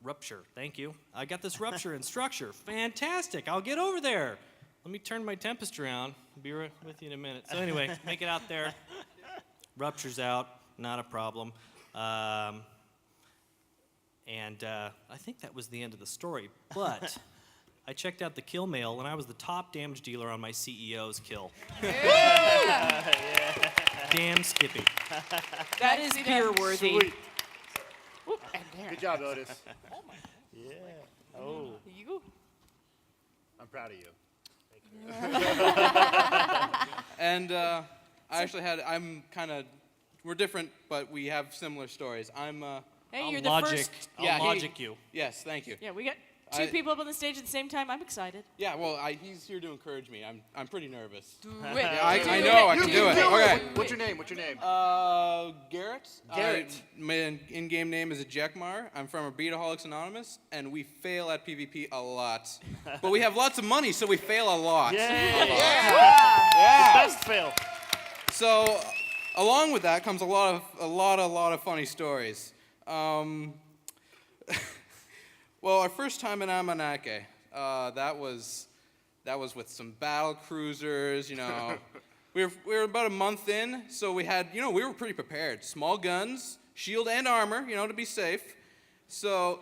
Rupture. Thank you. I got this rupture and structure. Fantastic. I'll get over there. Let me turn my Tempest around. I'll be right with you in a minute. So anyway, make it out there. Rupture's out. Not a problem. And I think that was the end of the story. But I checked out the kill mail, and I was the top damage dealer on my CEO's kill. Yeah. Damn Skippy. That is beer worthy. Sweet. Good job, Otis. Yeah. Oh. You. I'm proud of you. And I actually we're different, but we have similar stories. I'm Hey, you're I'll the first. logic you. Yes, thank you. Yeah, we got. Two people up on the stage at the same time. I'm excited. Yeah, well, he's here to encourage me. I'm pretty nervous. Do Yeah, it. I know I can do it. Okay. What's your name? Garrett. Garrett. My in-game name is Ejecmar. I'm from Beataholics Anonymous, and we fail at PvP a lot. But we have lots of money, so we fail a lot. Yeah. A lot. Yeah. The best fail. So, along with that comes a lot of funny stories. Well, our first time in Amanake, that was with some battle cruisers. You know, we were about a month in, so we had, we were pretty prepared. Small guns, shield and armor, to be safe. So,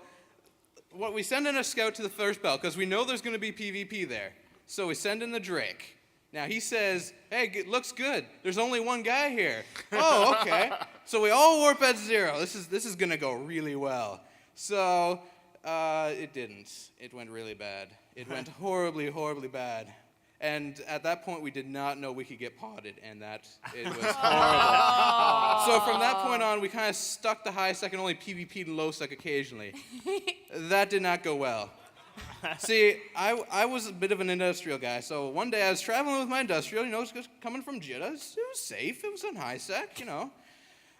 we send in a scout to the first belt because we know there's going to be PvP there. So we send in the Drake. Now he says, "Hey, it looks good. There's only one guy here." Oh, okay. So we all warp at 0. This is going to go really well. So. It didn't. It went really bad. It went horribly, horribly bad. And at that point, we did not know we could get potted, and it was horrible. So from that point on, we kind of stuck to high sec and only PvP'd and low sec occasionally. That did not go well. See, I was a bit of an industrial guy, so one day I was traveling with my industrial, just coming from Jeddah. It was safe. It was on high sec,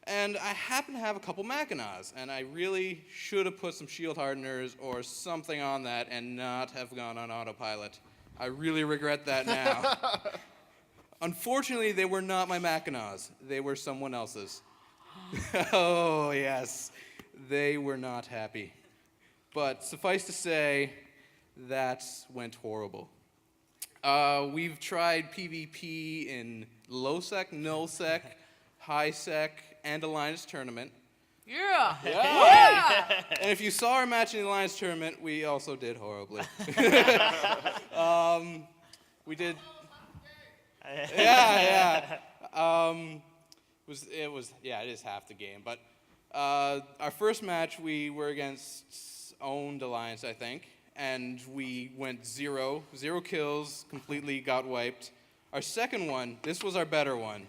And I happened to have a couple Mackinaws, and I really should have put some shield hardeners or something on that and not have gone on autopilot. I really regret that now. Unfortunately, they were not my Mackinaws. They were someone else's. Oh, yes. They were not happy. But suffice to say, that went horrible. We've tried PvP in low sec, null sec, high sec, and Alliance tournament. Yeah. Yeah. And if you saw our match in the Alliance tournament, we also did horribly. We did. Yeah. It is half the game. But our first match, we were against owned Alliance, I think, and we went 0 kills, completely got wiped. Our second one, this was our better one.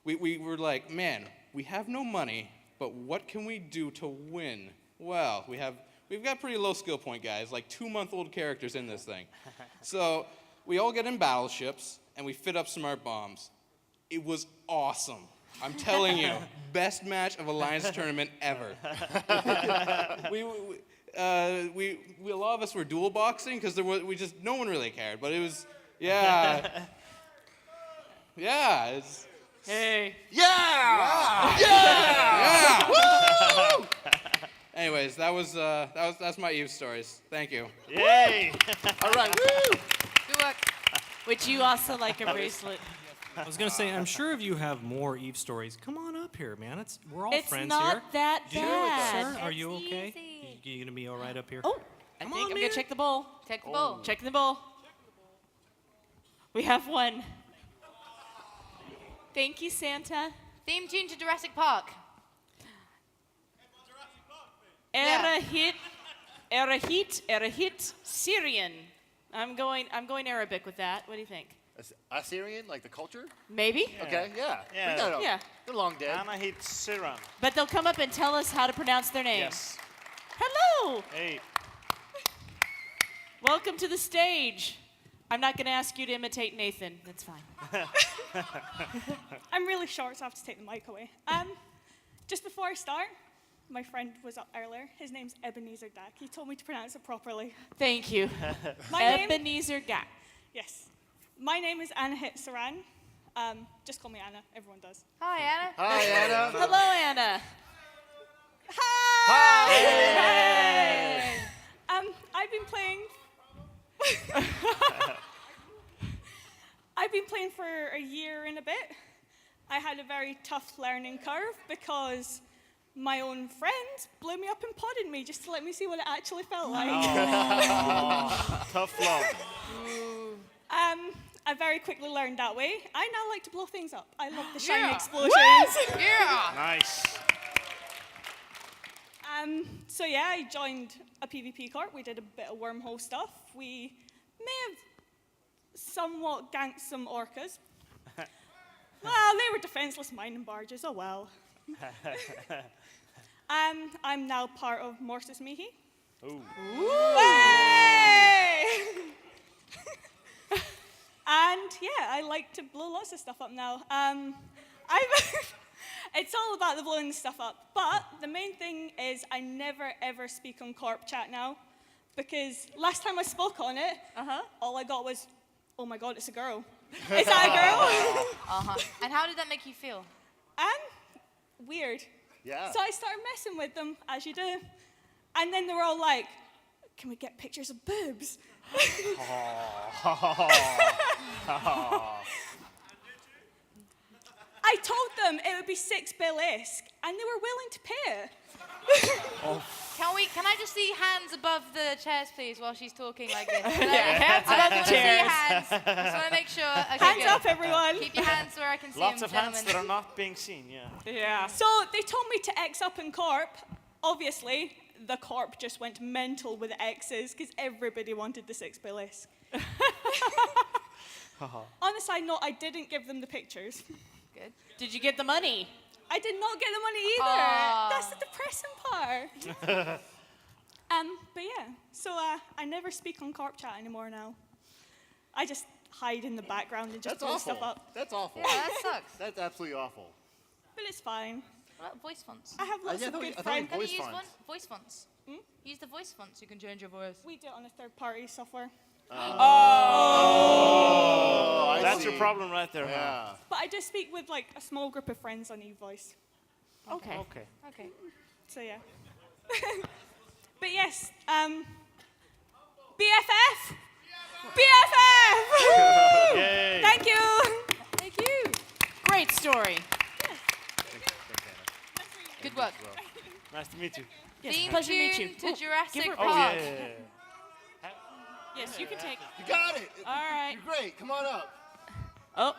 We were like, man, we have no money, but what can we do to win? Well, we've got pretty low skill point guys, like 2-month-old characters in this thing. So we all get in battleships, and we fit up smart bombs. It was awesome. I'm telling you, best match of Alliance tournament ever. A lot of us were dual boxing because no one really cared, but it was, yeah. It's, hey. Yeah! Yeah! Woo! Anyways, that's my Eve stories. Thank you. Yay! All right, woo! Good work. Would you also like a bracelet? I was gonna say, I'm sure if you have more Eve stories, come on up here, man. We're all It's friends not here. that Do it, bad. sir. Are you It's okay? easy. You gonna be all right up here? Oh, I think I'm gonna check the bowl. Check the bowl. Checking the bowl. We have one. Thank you, Santa. Theme tune to Jurassic Park. Erahit, Syrian. I'm going Arabic with that. What do you think? Assyrian, like the culture? Maybe. Okay, yeah. Yeah. Yeah. They're long dead. Anahit Siran. But they'll come up and tell us how to pronounce their names. Yes. Hello. Hey. Welcome to the stage. I'm not going to ask you to imitate Nathan. That's fine. I'm really short, so I have to take the mic away. Just before I start, my friend was up earlier. His name's Ebenezer Dak. He told me to pronounce it properly. Thank you. Ebenezer Dak. Yes. My name is Anahit Saran. Just call me Anna. Everyone does. Hi, Anna. Hi, Anna. Hello, Anna. Hi. Hey. I've been playing. I've been playing for a year and a bit. I had a very tough learning curve because my own friends blew me up and podded me just to let me see what it actually felt like. Tough love. I very quickly learned that way. I now like to blow things up. I love the shiny explosions. Yeah. Nice. So yeah, I joined a PvP court. We did a bit of wormhole stuff. We may have somewhat ganked some orcas. Well, they were defenseless mining barges. Oh well. I'm now part of Morsis Mihi. Way! And yeah, I like to blow lots of stuff up now. It's all about the blowing stuff up. But the main thing is I never ever speak on Corp Chat now, because last time I spoke on it, all I got was, "Oh my God, it's a girl." Is that a girl? And how did that make you feel? Weird. Yeah. So I started messing with them, as you do. And then they were all like, "Can we get pictures of boobs?" I told them it would be $6 and they were willing to pay it. Can I just see hands above the chairs, please, while she's talking like this? Hands I above don't the want to see chairs. your hands. I just want to make sure. Okay, Hands good. up, everyone. Keep your hands where I can see Lots them, of hands gentlemen. that are not being seen, yeah. Yeah. So they told me to X up in Corp. Obviously, the Corp just went mental with X's because everybody wanted the $6. On a side note, I didn't give them the pictures. Good. Did you get the money? I did not get the money either. Aw. That's the depressing part. But yeah, so I never speak on Corp Chat anymore now. I just hide in the background and just That's pull awful. stuff up. That's awful. Yeah, that sucks. That's absolutely awful. But it's fine. What about voice fonts? I have lots yeah, I of thought good you- I thought friends. Can you voice use fonts. voice fonts? Use the voice fonts. You can change your voice. We do it on a third-party software. Oh, I That's see. your problem right there, huh? Yeah. But I just speak with like a small group of friends on eVoice. Okay. Okay. Okay. So yeah. But yes, BFF! BFF! Yay. Thank you! Thank you. Great story. Good work. Nice to meet you. Yes, Theme pleasure to meet you. tune to Ooh, Jurassic give her- Oh, Park. yeah. Yes, you can take. You got it. All right. You're great. Come on up. Oh,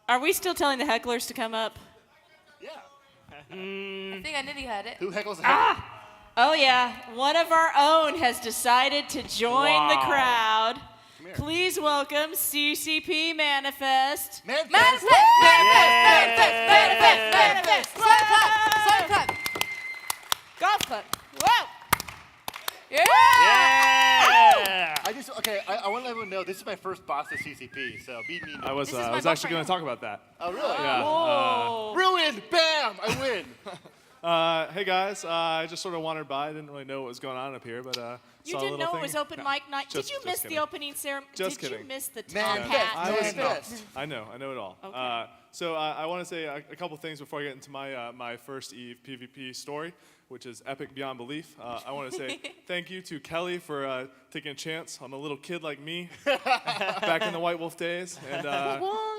are we still telling the hecklers to come up? Yeah. I think I nearly heard it. Who heckles a heckle? Oh yeah, one of our own has decided to join the Wow. crowd. here. Please welcome CCP Manifest. Manifest. Manifest. Slow clap. Golf club. Whoa. Yeah. Yeah. I want to let everyone know this is my first boss at CCP, so be mean. I was This is my actually boss right going now. to talk about that. Oh, really? Yeah. Whoa. Ruined. Bam. I win. Hey guys, I just sort of wandered by. I didn't really know what was going on up here, but You saw a didn't little know thing. it was open No, mic night. just- Did you just miss the kidding. opening ceremony? Just Did you kidding. miss the top Man, hat? I was Manifest. I know it all. Okay. So I want to say a couple things before I get into my first EVE PvP story, which is epic beyond belief. I want to say thank you to Kelly for taking a chance on a little kid like me back in the White Wolf days.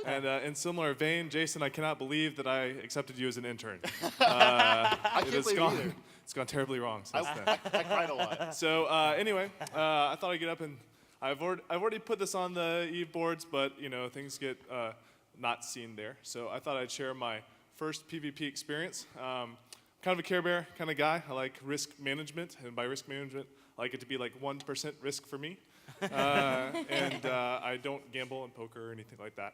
And in similar vein, Jason, I cannot believe that I accepted you as an intern. I can't believe it either. It's gone terribly wrong since then. I cried a lot. So anyway, I thought I'd get up and I've already put this on the Eve boards, but you know things get not seen there. So I thought I'd share my first PvP experience. Kind of a Care Bear kind of guy. I like risk management, and by risk management, I like it to be like 1% risk for me. And I don't gamble and poker or anything like that.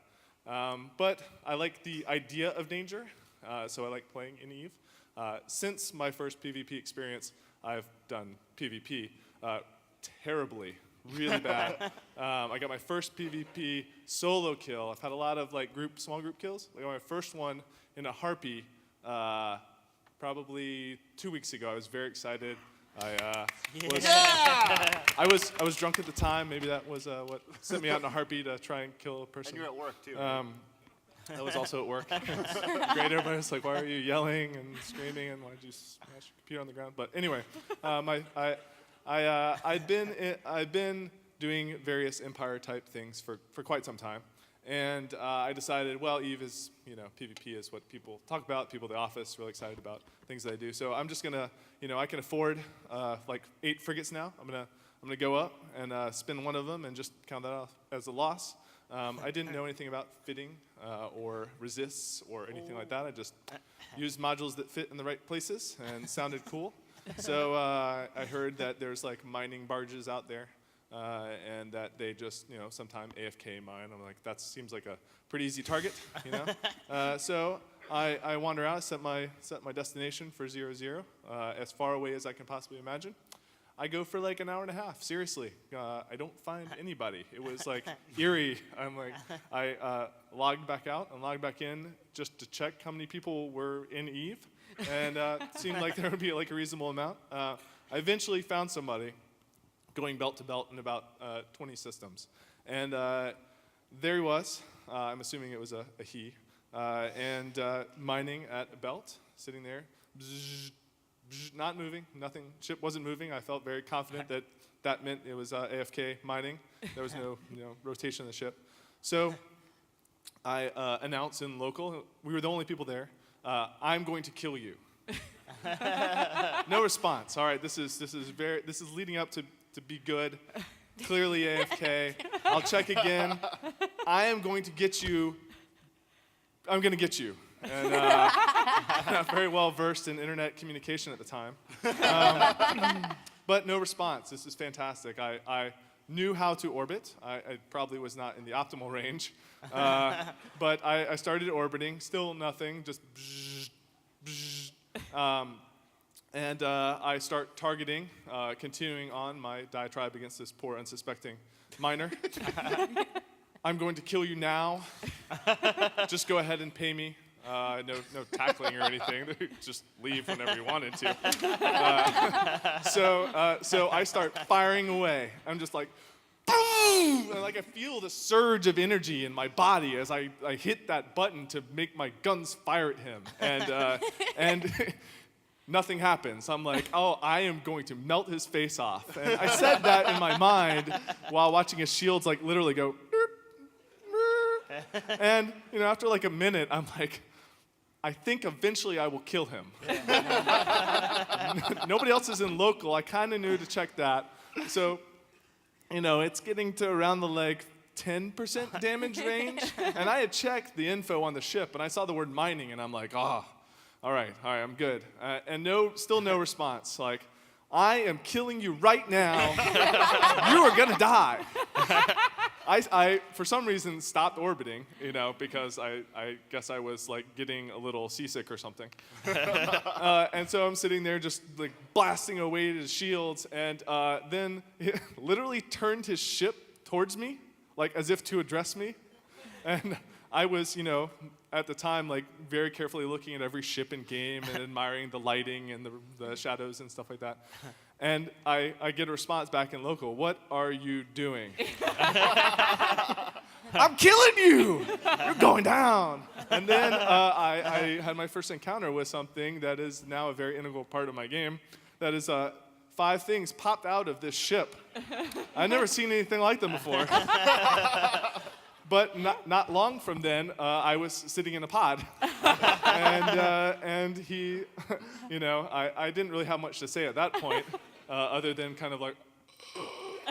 But I like the idea of danger, so I like playing in Eve. Since my first PvP experience, I've done PvP terribly, really bad. I got my first PvP solo kill. I've had a lot of like small group kills. I got my first one in a harpy probably 2 weeks ago. I was very excited. I was drunk at the time. Maybe that was what sent me out in a harpy to try and kill a person. And you're at work too. That was also at work. Great, everybody was like, "Why are you yelling and screaming? And why did you smash your computer on the ground?" But anyway, I've been doing various Empire type things for quite some time, and I decided, well, Eve is PvP is what people talk about. People at the office really excited about things that I do. So I'm just gonna I can afford like 8 frigates now. I'm gonna go up and spin one of them and just count that off as a loss. I didn't know anything about fitting or resists or anything like that. I just used modules that fit in the right places and sounded cool. So I heard that there's like mining barges out there and that they just sometime AFK mine. I'm like, that seems like a pretty easy target, So I wander out, set my destination for 0-0 as far away as I can possibly imagine. I go for like an hour and a half. Seriously, I don't find anybody. It was like eerie. I'm like, I logged back out and logged back in just to check how many people were in Eve, and it seemed like there would be like a reasonable amount. I eventually found somebody, going belt to belt in about 20 systems, and there he was. I'm assuming it was a he, and mining at a belt, sitting there. Bzz, bzz, not moving, nothing. Ship wasn't moving. I felt very confident that that meant it was AFK mining. There was no rotation of the ship. So I announced in local, we were the only people there, I'm going to kill you. No response. All right, this is leading up to be good. Clearly AFK. I'll check again. I am going to get you. I'm going to get you. And I'm not very well versed in internet communication at the time. But no response. This is fantastic. I knew how to orbit. I probably was not in the optimal range. But I started orbiting. Still nothing. Just bzz, bzz. And I start targeting, continuing on my diatribe against this poor, unsuspecting miner. I'm going to kill you now. Just go ahead and pay me. No tackling or anything. Just leave whenever you wanted to. So I start firing away. I'm just like, boom! And like I feel the surge of energy in my body as I hit that button to make my guns fire at him. And nothing happens. I'm like, oh, I am going to melt his face off. And I said that in my mind while watching his shields like literally go. And after like a minute, I'm like, I think eventually I will kill him. Nobody else is in local. I kind of knew to check that. So, it's getting to around the like 10% damage range. And I had checked the info on the ship, and I saw the word mining, and I'm like, all right, I'm good. And still no response. Like, I am killing you right now. You are gonna die. I for some reason stopped orbiting, because I guess I was like getting a little seasick or something. And so I'm sitting there just like blasting away at his shields, and then he literally turned his ship towards me, like as if to address me. And I was, at the time, like very carefully looking at every ship in game and admiring the lighting and the shadows and stuff like that. And I get a response back in local. What are you doing? I'm killing you. You're going down. And then I had my first encounter with something that is now a very integral part of my game. That is 5 things popped out of this ship. I've never seen anything like them before. But not long from then, I was sitting in a pod. And he, I didn't really have much to say at that point, other than kind of like,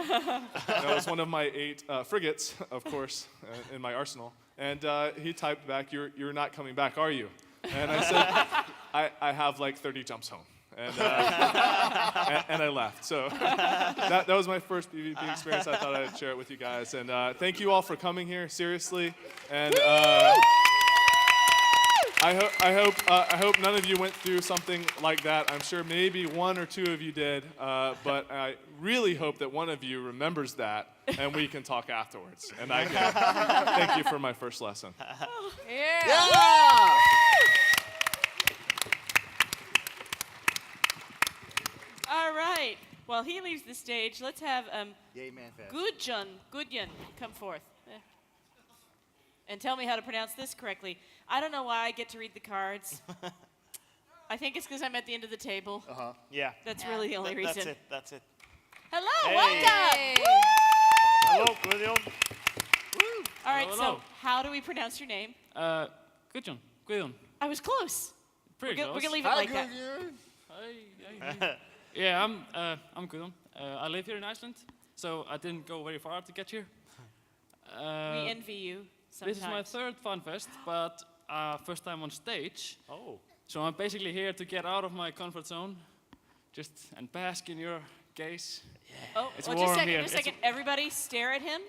that was one of my 8 frigates, of course, in my arsenal. And he typed back, you're not coming back, are you? And I said, I have like 30 jumps home. And I left. So that was my first PvP experience. I thought I'd share it with you guys. And thank you all for coming here, seriously. And I hope none of you went through something like that. I'm sure maybe 1 or 2 of you did. But I really hope that one of you remembers that, and we can talk afterwards. And I can thank you for my first lesson. Yeah! All right. While he leaves the stage, let's have Yay, Fanfest. Gudjon come forth. And tell me how to pronounce this correctly. I don't know why I get to read the cards. I think it's because I'm at the end of the table. Uh-huh. Yeah. That's really the only reason. That's it. Hello, Hey. welcome. Hello, Gudjon. All right, Hello. so how do we pronounce your name? Gudjon. I was close. Pretty We're close. gonna leave it like that. Hi. Yeah, I'm Gudjon. I live here in Iceland, so I didn't go very far to get here. We envy you sometimes. This is my 3rd Fanfest, but first time on stage. Oh. So I'm basically here to get out of my comfort zone, and bask in your gaze. Oh, It's well, warm just here. a second. Everybody stare at him.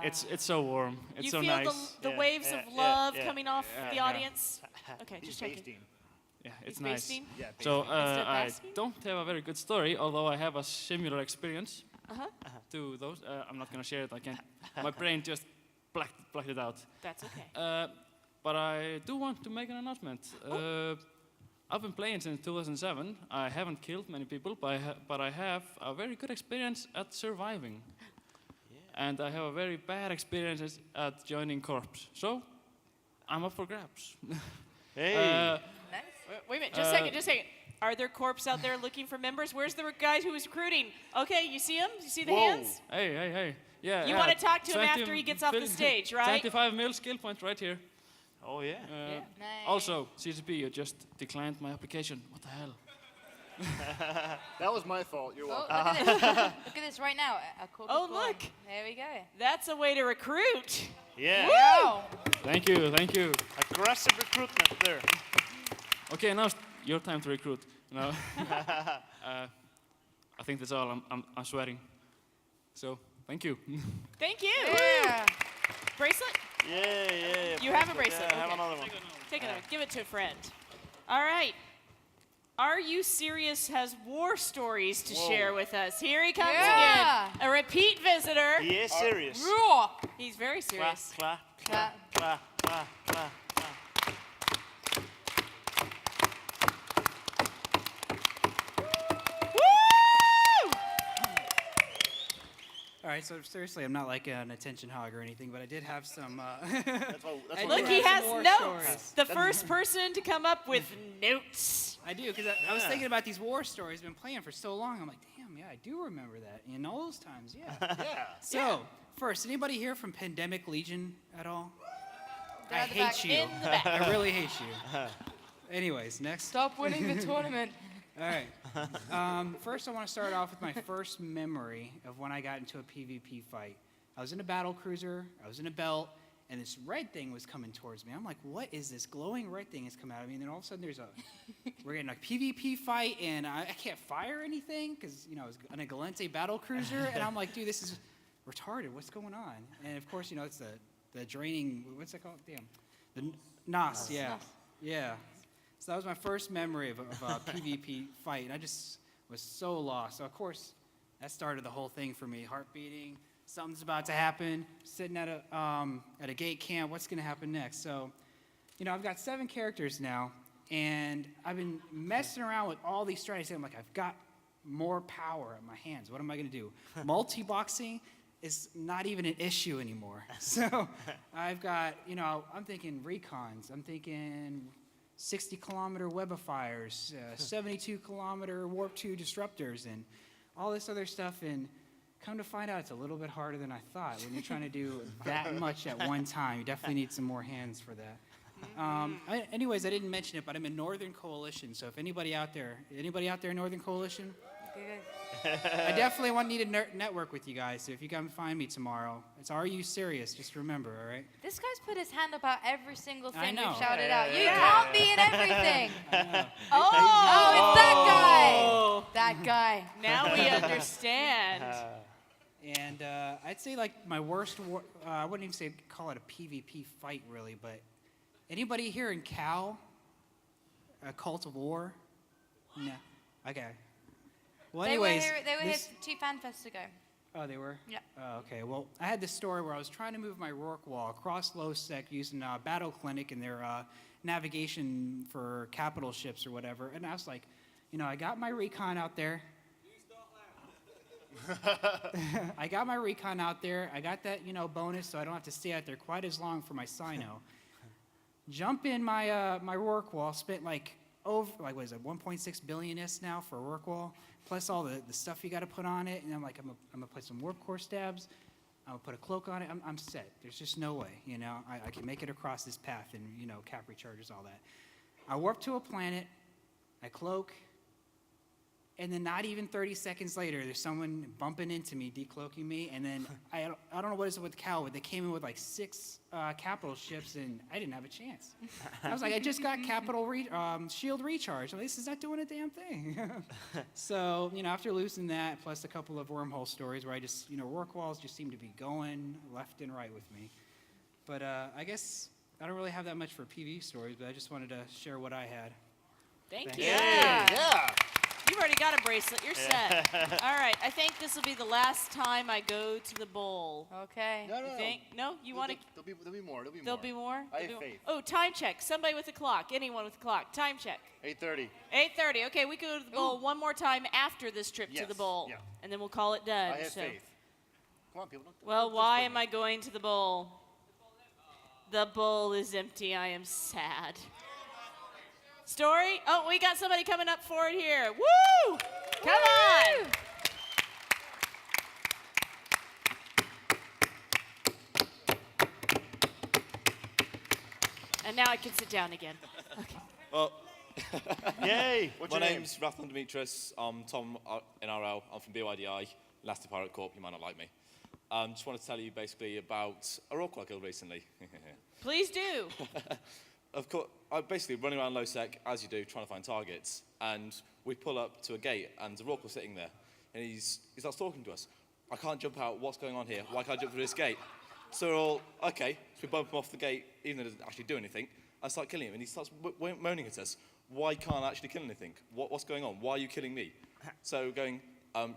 It's so warm. It's you so feel nice. the waves of love coming off the audience? Okay, just checking. Yeah, it's He's nice. basting? Yeah, so Instead of I basking? don't have a very good story, although I have a similar experience Uh-huh. to those. I'm not gonna share it. I can't. My brain just blacked it out. That's okay. But I do want to make an announcement. I've been playing since 2007. I haven't killed many people, but I have a very good experience at surviving. And I have a very bad experience at joining corps. So, I'm up for grabs. Hey. Wait a minute, just a second. Are there corps out there looking for members? Where's the guy who was recruiting? Okay, you see him? You see the hands? Hey. Yeah. You want to talk to him after he gets off the stage, right? 25 mil skill point right here. Oh, yeah. Nice. Also, CCP, you just declined my application. What the hell? That was my fault. You're Oh, welcome. look at this. Look at this right now. A corp Oh, is born. look. There we go. That's a way to recruit. Yeah. Wow. Thank you. Aggressive recruitment there. Okay, now it's your time to recruit. No. I think that's all. I'm sweating. So, thank you. Thank you. Yeah. Bracelet? Yeah. You have a bracelet. Yeah, I have okay. another one. Take another. Give it to a friend. All right. Are You Serious has war stories to share with us. Here he comes Yeah. again. A repeat visitor. He is serious. He's very serious. Clap. All right, so seriously, I'm not like an attention hog or anything, but I did have some. That's Look, he has notes. The first person to come up with notes. I do, because I was thinking about these war stories. I've been playing for so long. I'm like, damn, yeah, I do remember that. In all those times, yeah. So, first, anybody here from Pandemic Legion at all? I Down the hate back. you. In the back. I really hate you. Anyways, next. Stop winning the tournament. All right. First, I want to start off with my first memory of when I got into a PvP fight. I was in a battle cruiser, I was in a belt, and this red thing was coming towards me. I'm like, what is this glowing red thing that's coming out of me? And then all of a sudden, we're getting a PvP fight, and I can't fire anything because, I was on a Galente battle cruiser, and I'm like, dude, this is retarded. What's going on? And of course, it's the draining, what's that called? Damn. The NOS, yeah. Yeah. So that was my first memory of a PvP fight, and I just was so lost. So of course, that started the whole thing for me. Heart beating, something's about to happen. Sitting at a gate camp, what's gonna happen next? So, I've got 7 characters now, and I've been messing around with all these strategies. I'm like, I've got more power in my hands. What am I gonna do? Multi-boxing is not even an issue anymore. So I've got, I'm thinking recons. I'm thinking 60-kilometer webifiers, 72-kilometer warp 2 disruptors, and all this other stuff. And come to find out, it's a little bit harder than I thought. When you're trying to do that much at one time, you definitely need some more hands for that. Anyways, I didn't mention it, but I'm in Northern Coalition. So if anybody out there in Northern Coalition? I definitely need to network with you guys. So if you come find me tomorrow, it's Are You Serious? Just remember, all right? This guy's put his hand up about every single I thing know. we've shouted out. You Yeah. can't be in everything. Oh, it's that guy. That guy. Now we understand. And I'd say like my worst war, I wouldn't even call it a PvP fight really, but anybody here in Cal? A Cult of War? No. Okay. Well, anyways, they were here 2 Fanfests ago. Oh, they were? Yeah. Oh, okay. Well, I had this story where I was trying to move my Rourke wall across low sec using Battle Clinic and their navigation for capital ships or whatever. And I was like, I got my recon out there. I got my recon out there. I got that, bonus, so I don't have to stay out there quite as long for my Sino. Jump in my my Rourke wall. Spent what is it, 1.6 billion now for a Rourke wall, plus all the stuff you got to put on it. And I'm like, I'm gonna put some warp core stabs. I'm gonna put a cloak on it. I'm set. There's just no way, I can make it across this path and cap recharges, all that. I warp to a planet. I cloak. And then not even 30 seconds later, there's someone bumping into me, decloaking me, and then I don't know what is it with Cal, but they came in with 6 capital ships, and I didn't have a chance. I was like, I just got capital shield recharge. This is not doing a damn thing. So, after losing that, plus a couple of wormhole stories where I just, Rourke walls just seem to be going left and right with me. But I guess I don't really have that much for PV stories, but I just wanted to share what I had. Thank you. Yeah. You've already got a bracelet. You're set. All right. I think this will be the last time I go to the bowl. Okay. No, You think? No? You want to? There'll be more. There'll be more? I have There'll be more? faith. Oh, time check. Somebody with a clock. Anyone with a clock. Time check. 8:30. 8:30. Okay, we go to the bowl one more time after this trip to the Yes, bowl. yeah. And then we'll call it done. I have so. faith. Come on, people. Well, don't why disappoint am I going to the bowl? The bowl is empty. I am sad. Story? Oh, we got somebody coming up forward here. Woo! Come on! And now I can sit down again. Okay. Well, Yay! My name's Rathan Dimitris. I'm Tom NRL. I'm from BYDI, Leicester Pirate Corp. You might not like me. Just wanted to tell you basically about a Rockwell kill recently. Please do. Of course, I'm basically running around low sec, as you do, trying to find targets. And we pull up to a gate, and the Rockwell's sitting there. And he starts talking to us. I can't jump out. What's going on here? Why can't I jump through this gate? So we're all, okay. So we bump him off the gate, even though it doesn't actually do anything. I start killing him, and he starts moaning at us. Why can't I actually kill anything? What's going on? Why are you killing me? So going,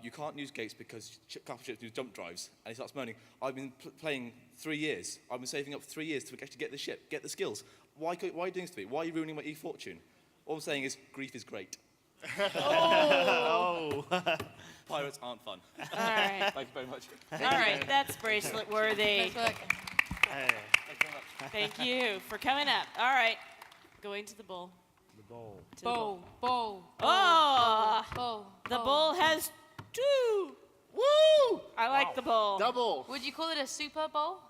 you can't use gates because capital ships use jump drives. And he starts moaning, I've been playing 3 years. I've been saving up for 3 years to actually get the ship, get the skills. Why are you doing this to me? Why are you ruining my e-fortune? All I'm saying is, grief is great. Oh. Pirates aren't fun. All right. Thank you very much. All right, that's bracelet worthy. Nice work. Thank you for coming up. All right, going to the bowl. The bowl. Bowl. Oh, Bowl. the bowl has 2. Woo! I like the bowl. Double. Would you call it a Super Bowl?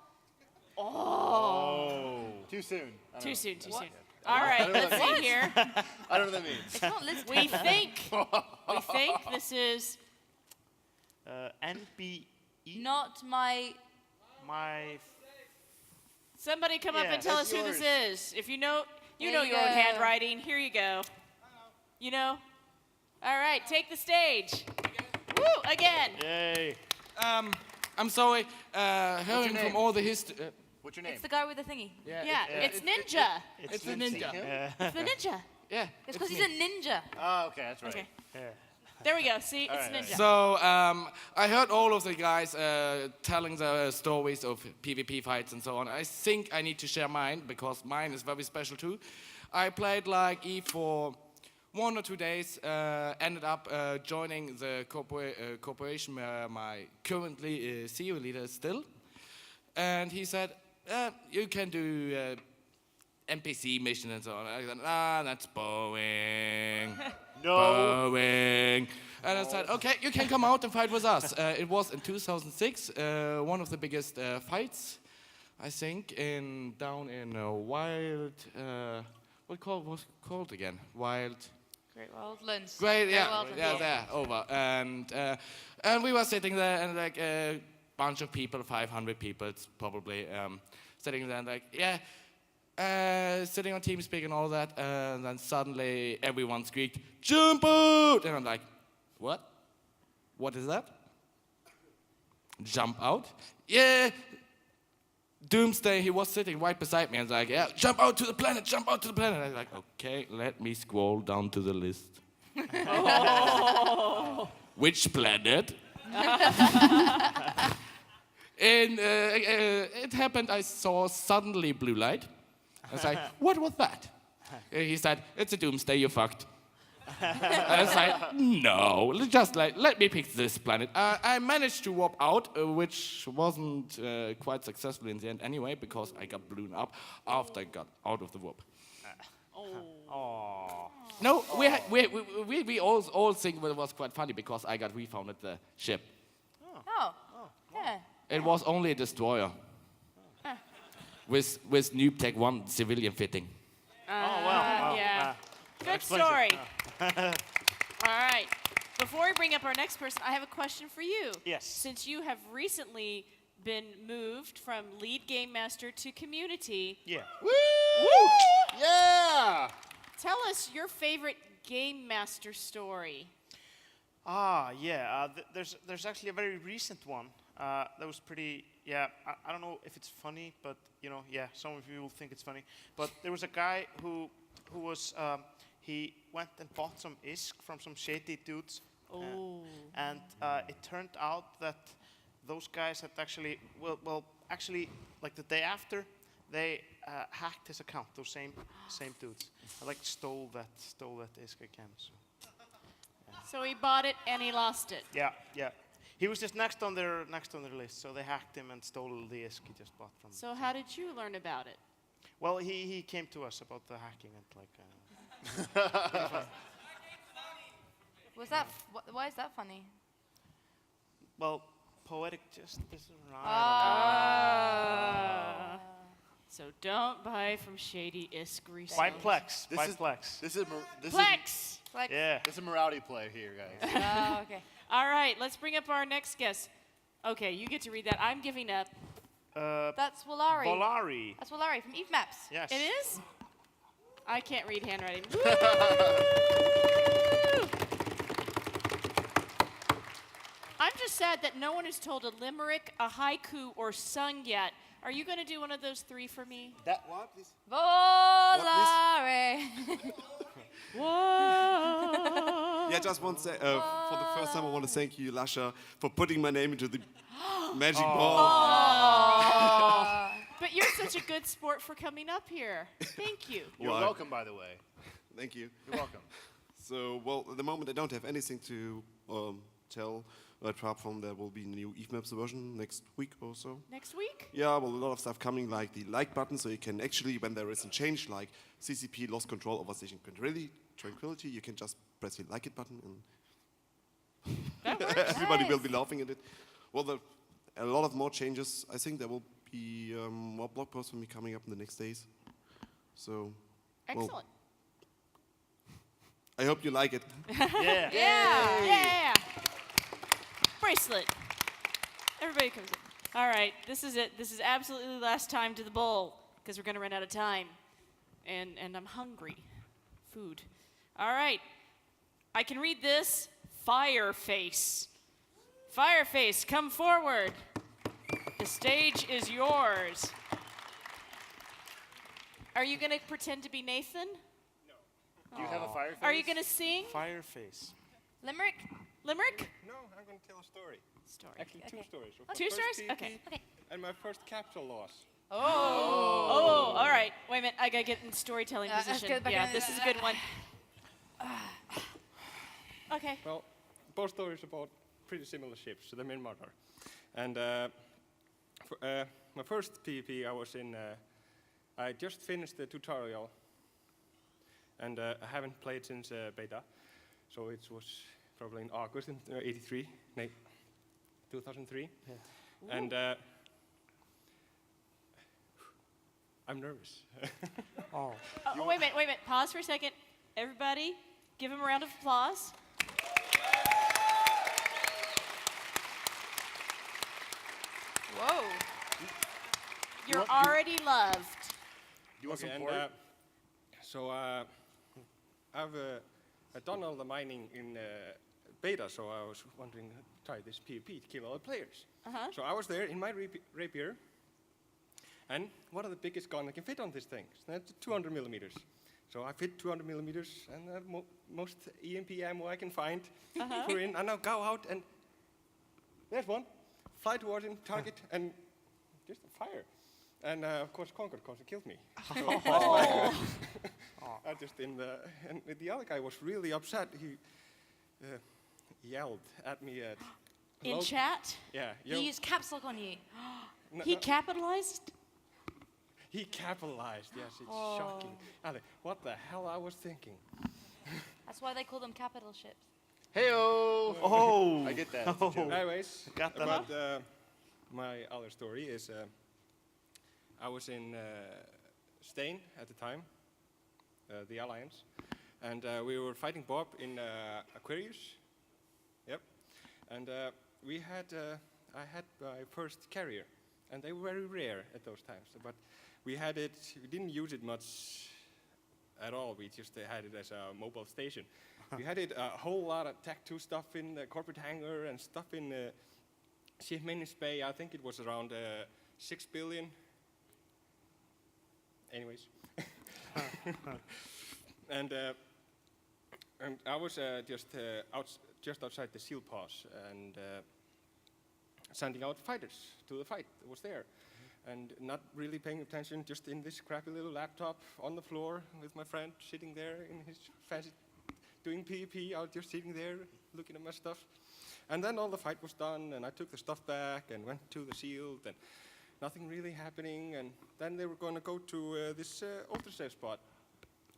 Oh. Too soon. I don't Too know. soon, too What? soon. All right, I don't know let's what that see means. here. I don't know what that means. It's not listed. We think this is NBE. Not my. Somebody come up Yeah, and tell that's us who this yours. is. If you know, you There know you your own go. handwriting. Here you go. You know? All right, take the stage. Woo, again. Yay. I'm sorry, hearing name? from all the history. What's your name? It's the guy with the thingy. Yeah, it's Ninja. It's the ninja. It's the Ninja. Yeah. It's because he's a ninja. Oh, okay, that's right. Okay. Yeah. There we go. See, it's right, Ninja. So I heard all of the guys telling the stories of PvP fights and so on. I think I need to share mine because mine is very special too. I played like Eve for 1 or 2 days. Ended up joining the corporation where my currently CEO leader is still, and he said, "You can do." NPC mission and so on. I said, that's boring. No. Boring. And I said, okay, you can come out and fight with us. It was in 2006, one of the biggest fights, I think, down in Wild. What's it called again? Wild. Great Wildlands. Great, yeah, Wildlands. yeah, there, over. And we were sitting there, and like a bunch of people, 500 people probably, sitting there, and like, yeah. Sitting on TeamSpeak and all that, and then suddenly everyone squeaked, "Jump out!" And I'm like, "What? What is that?" Jump out? Yeah. Doomsday, he was sitting right beside me and was like, "Yeah, jump out to the planet, jump out to the planet." I was like, "Okay, let me scroll down to the list." Oh. Which planet? And it happened, I saw suddenly blue light. I was like, what was that? He said, it's a doomsday, you fucked. I was like, no, just like, let me pick this planet. I managed to warp out, which wasn't quite successful in the end anyway, because I got blown up after I got out of the warp. Oh. No, we all think it was quite funny because I got refounded the ship. Oh. Yeah. It was only a destroyer. With Noob Tech 1 civilian fitting. wow. Yeah. Good story. All right. Before we bring up our next person, I have a question for you. Yes. Since you have recently been moved from lead game master to community, Yeah. Woo! Yeah! tell us your favorite game master story. Yeah. There's actually a very recent one that was pretty. Yeah, I don't know if it's funny, but yeah, some of you will think it's funny. But there was a guy who was he went and bought some ISK from some shady dudes. Oh. And it turned out that those guys had actually, actually, like the day after, they hacked his account. Those same dudes, like stole that ISK again. So he bought it and he lost it. Yeah. He was just next on their list, so they hacked him and stole the ISK he just bought from. So how did you learn about it? Well, he came to us about the hacking and like. Was that? Why is that funny? Well, poetic justice. So don't buy from shady ISK resellers. Buy Plex. This Buy is Plex. Plex. Yeah. It's a morality play here, guys. Oh, okay. All right, let's bring up our next guest. Okay, you get to read that. I'm giving up. That's Volari. Volari. That's Volari from Eve Maps. Yes. It is? I can't read handwriting. I'm just sad that no one has told a limerick, a haiku, or sung yet. Are you going to do one of those three for me? That what, please? Volare. Whoa. Yeah, just want to say, for the first time, I want to thank you, Lasha, for putting my name into the magic ball. But you're such a good sport for coming up here. Thank you. You're welcome, by the way. Thank you. You're welcome. So, well, at the moment, I don't have anything to tell. Apart from there will be a new Eve Maps version next week or so. Next week? Yeah, well, a lot of stuff coming, like the like button, so you can actually, when there is a change, like CCP lost control over Station Tranquility, you can just press the like it button and that works. everybody will be laughing at it. Well, a lot of more changes. I think there will be more blog posts from me coming up in the next days. So, excellent. Well, I hope you like it. Yeah. Yeah. Bracelet. Everybody comes in. All right, this is it. This is absolutely the last time to the bowl because we're going to run out of time. And I'm hungry. Food. All right. I can read this. Fireface. Fireface, come forward. The stage is yours. Are you going to pretend to be Nathan? Do you have a fire face? Are you going to sing? Fire face. Limerick? Limerick? No, I'm going to tell a story. Story. Actually, two stories. So Two first stories? PvP Okay. And my first capital loss. Oh, all right. Wait a minute. I got to get in storytelling let's position. get back Yeah, in. this is a good one. Okay. Well, both stories about pretty similar ships, the Myanmar. And my first PvP I was in, I just finished the tutorial. And I haven't played since beta. So it was probably in August in 2003. Yeah. And I'm nervous. Oh, wait a minute. Pause for a second. Everybody, give him a round of applause. Whoa. You're already loved. Do you want some pork? So I've done all the mining in beta, so I was wondering to try this PvP to kill all the players. Uh-huh. So I was there in my rapier, and what are the biggest gun I can fit on this thing? That's 200 millimeters. So I fit 200 millimeters, and most EMP ammo I can find. Uh-huh. Put in, and now go out, and there's one. Fly towards him, target, and just fire. And of course, Concord comes and kills me. So that's why I just and the other guy was really upset. He yelled at me at In chat? Yeah. He used caps lock on you. He capitalized? He capitalized. Yes, it's Oh. shocking. What the hell I was thinking? That's why they call them capital ships. Hey-o! Oh. I get that. Oh. Anyways, Got that. about my other story is I was in Stain at the time, the Alliance, and we were fighting Bob in Aquarius. Yep. And I had my first carrier, and they were very rare at those times. But we didn't use it much at all. We just had it as a mobile station. We had it a whole lot of Tech 2 stuff in the corporate hangar and stuff in ship maintenance bay. I think it was around 6 billion. Anyways. And And I was just outside the seal pass and sending out fighters to the fight that was there. And not really paying attention, just in this crappy little laptop on the floor with my friend sitting there in his fancy, doing PvP. I was just sitting there looking at my stuff. And then all the fight was done, and I took the stuff back and went to the shield, and nothing really happening. And then they were going to go to this ultra safe spot,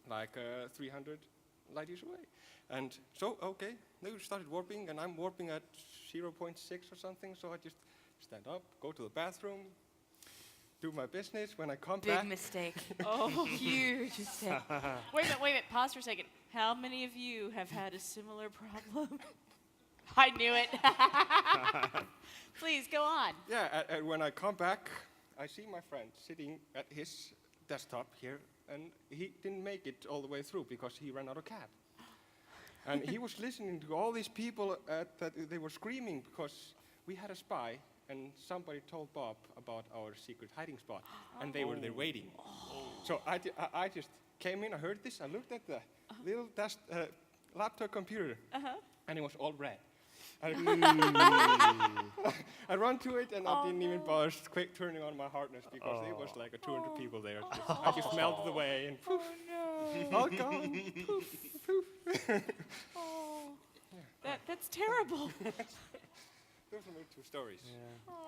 like 300 light years away. And so, okay, they started warping, and I'm warping at 0.6 or something, so I just stand up, go to the bathroom, do my business. When I come back... Big mistake. Oh, huge mistake. Wait a minute. Pause for a second. How many of you have had a similar problem? I knew it. Please, go on. Yeah, and when I come back, I see my friend sitting at his desktop here, and he didn't make it all the way through because he ran out of cab. And he was listening to all these people that they were screaming because we had a spy, and somebody told Bob about our secret hiding spot, and they were there waiting. So I just came in, I heard this, I looked at the little laptop computer, and it was all red. I ran to it, and I didn't even bother turning on my hardness because there was like 200 people there. I just melted away, and poof, all gone, poof, poof. That's terrible. Those are my two stories.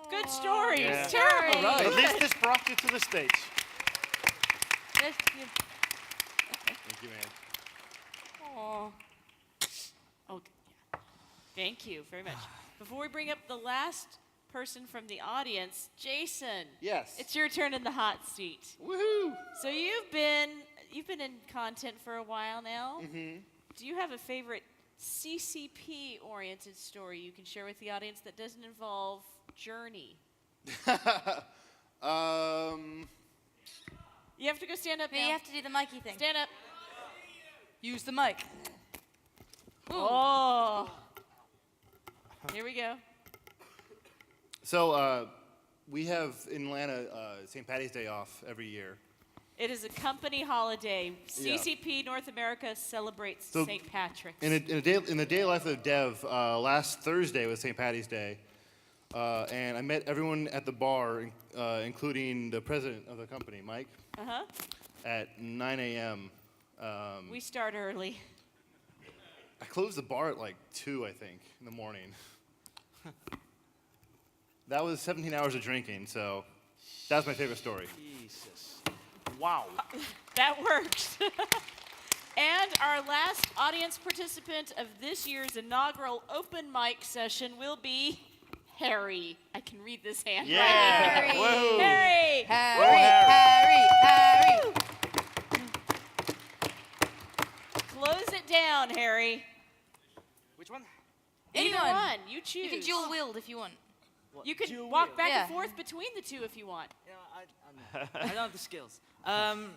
Good story. Yeah. It's terrible. Right. At least this brought you to the stage. Thank you, man. Oh. Okay. Thank you very much. Before we bring up the last person from the audience, Jason. Yes. It's your turn in the hot seat. Woohoo! So you've been in content for a while now. Mm-hmm. Do you have a favorite CCP-oriented story you can share with the audience that doesn't involve Journey? You have to go stand up now. You have to do the Mikey thing. Stand up. Use the mic. Oh. Here we go. So we have in Atlanta St. Patty's Day off every year. It is a company holiday. Yeah. CCP North America celebrates So St. Patrick's. In the day life of Dev, last Thursday was St. Patty's Day, and I met everyone at the bar, including the president of the company, Mike, at 9 a.m. We start early. I closed the bar at like 2, I think, in the morning. That was 17 hours of drinking, so that's my favorite story. Jesus. Wow. That works. And our last audience participant of this year's inaugural open mic session will be Harry. I can read this handwriting. Yeah. Whoa. Harry. Harry. Close it down, Harry. Which one? Either Anyone. one. You choose. You can dual wield if you want. You can Dual walk wield? back Yeah. and forth between the two if you want. I don't have the skills. Hello,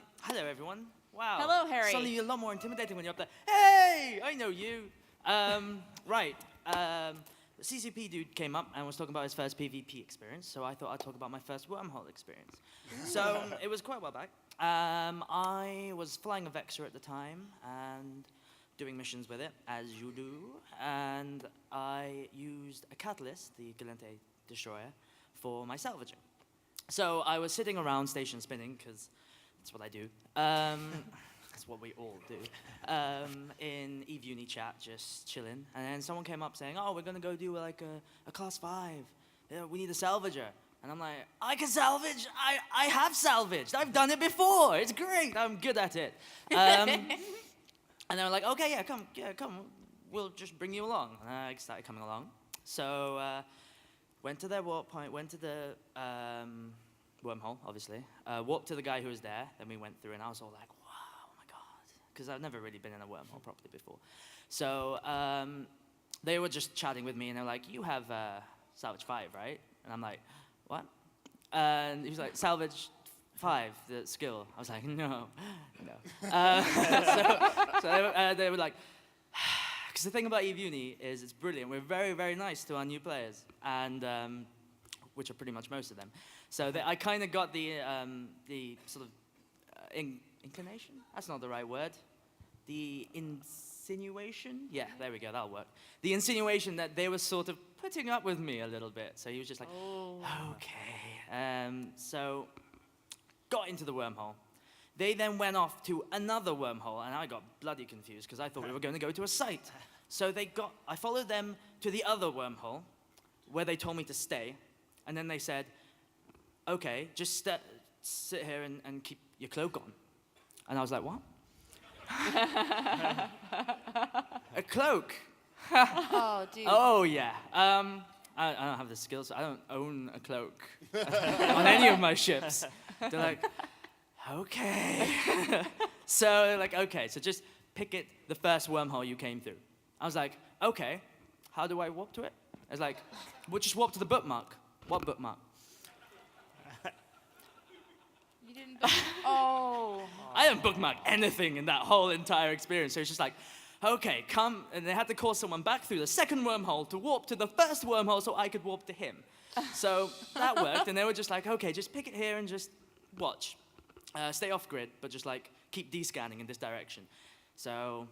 everyone. Wow. Hello, Harry. Suddenly you're a lot more intimidating when you're up there. Hey, I know you. Right. The CCP dude came up and was talking about his first PvP experience, so I thought I'd talk about my first wormhole experience. So it was quite a while back. I was flying a Vexor at the time and doing missions with it, as you do, and I used a catalyst, the Galente destroyer, for my salvaging. So I was sitting around station spinning, because that's what I do. That's what we all do. In Eve Uni chat, just chilling. And then someone came up saying, oh, we're going to go do like a class 5. We need a salvager. And I'm like, I can salvage? I have salvaged. I've done it before. It's great. I'm good at it. And they were like, okay, yeah, come. We'll just bring you along. And I started coming along. So went to their warp point, went to the wormhole, obviously. Walked to the guy who was there. Then we went through, and I was all like, wow, oh my God. Because I've never really been in a wormhole properly before. So they were just chatting with me, and they're like, you have Salvage 5, right? And I'm like, what? And he was like, Salvage 5, the skill. I was like, no. So they were like, because the thing about Eve Uni is it's brilliant. We're very, very nice to our new players, and which are pretty much most of them. So I kind of got the sort of inclination. That's not the right word. The insinuation. Yeah, there we go, that'll work. The insinuation that they were sort of putting up with me a little bit. So he was just like, okay. So got into the wormhole. They then went off to another wormhole, and I got bloody confused because I thought we were going to go to a site. So I followed them to the other wormhole, where they told me to stay, and then they said, okay, just sit here and keep your cloak on. And I was like, what? A cloak? Oh, dude. Oh, yeah. I don't have the skills. I don't own a cloak on any of my ships. They're like, okay. So they're like, okay, so just pick it the first wormhole you came through. I was like, okay, how do I warp to it? It's like, we'll just warp to the bookmark. What bookmark? You didn't. Oh. I didn't bookmark anything in that whole entire experience. So it's just like, okay, come. And they had to call someone back through the second wormhole to warp to the first wormhole so I could warp to him. So that worked. And they were just like, okay, just pick it here and just watch. Stay off grid, but just like keep descanning in this direction. So,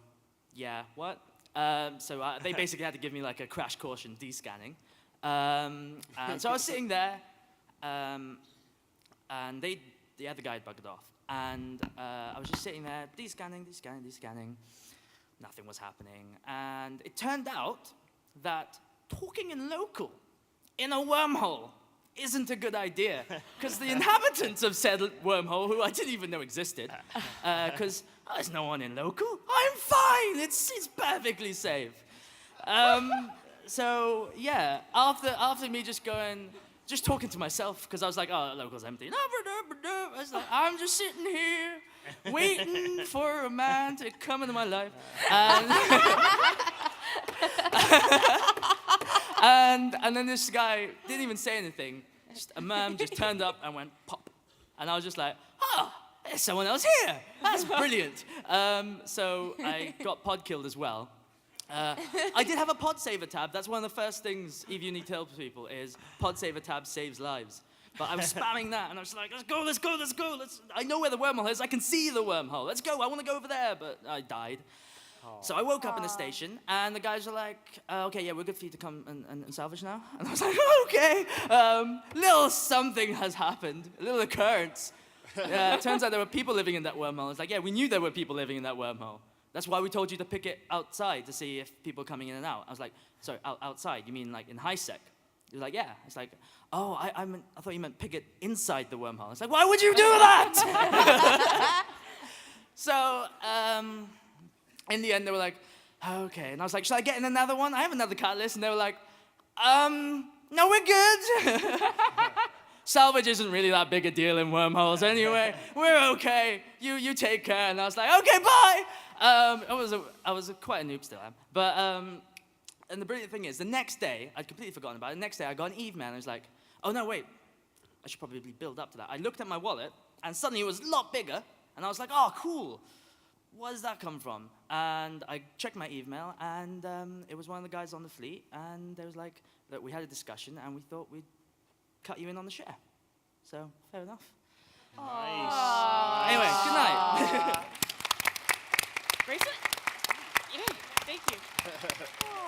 yeah, what? They basically had to give me like a crash caution descanning. And so I was sitting there, and the other guy had bugged off. And I was just sitting there, descanning. Nothing was happening. And it turned out that talking in local in a wormhole isn't a good idea. Because the inhabitants of said wormhole, who I didn't even know existed, because there's no one in local. I'm fine. It's perfectly safe. So yeah, after me just talking to myself, because I was like, oh, local's empty. I was like, I'm just sitting here waiting for a man to come into my life. And then this guy didn't even say anything. Just a man just turned up and went pop. And I was just like, oh, there's someone else here. That's brilliant. So I got pod killed as well. I did have a pod saver tab. That's one of the first things you need to tell people is pod saver tab saves lives. But I was spamming that, and I was like, let's go. I know where the wormhole is. I can see the wormhole. Let's go. I want to go over there. But I died. So I woke up in the station, and the guys were like, okay, yeah, we're good for you to come and salvage now. And I was like, okay. Little something has happened. A little occurrence. It turns out there were people living in that wormhole. It's like, yeah, we knew there were people living in that wormhole. That's why we told you to pick it outside to see if people are coming in and out. I was like, sorry, outside? You mean like in high sec? He was like, yeah. It's like, oh, I thought you meant pick it inside the wormhole. It's like, why would you do that? So, in the end, they were like, okay. And I was like, should I get in another one? I have another catalyst. And they were like, no, we're good. Salvage isn't really that big a deal in wormholes anyway. We're okay. You take care. And I was like, okay, bye. I was quite a noob still. But, and the brilliant thing is, the next day, I'd completely forgotten about it. The next day, I got an Eve man. I was like, oh, no, wait. I should probably build up to that. I looked at my wallet, and suddenly it was a lot bigger. And I was like, oh, cool. Where does that come from? And I checked my email, and it was one of the guys on the fleet, and there was like, look, we had a discussion, and we thought we'd cut you in on the share. So, fair enough. Nice. Anyway, good night. Grayson? Yeah, thank you.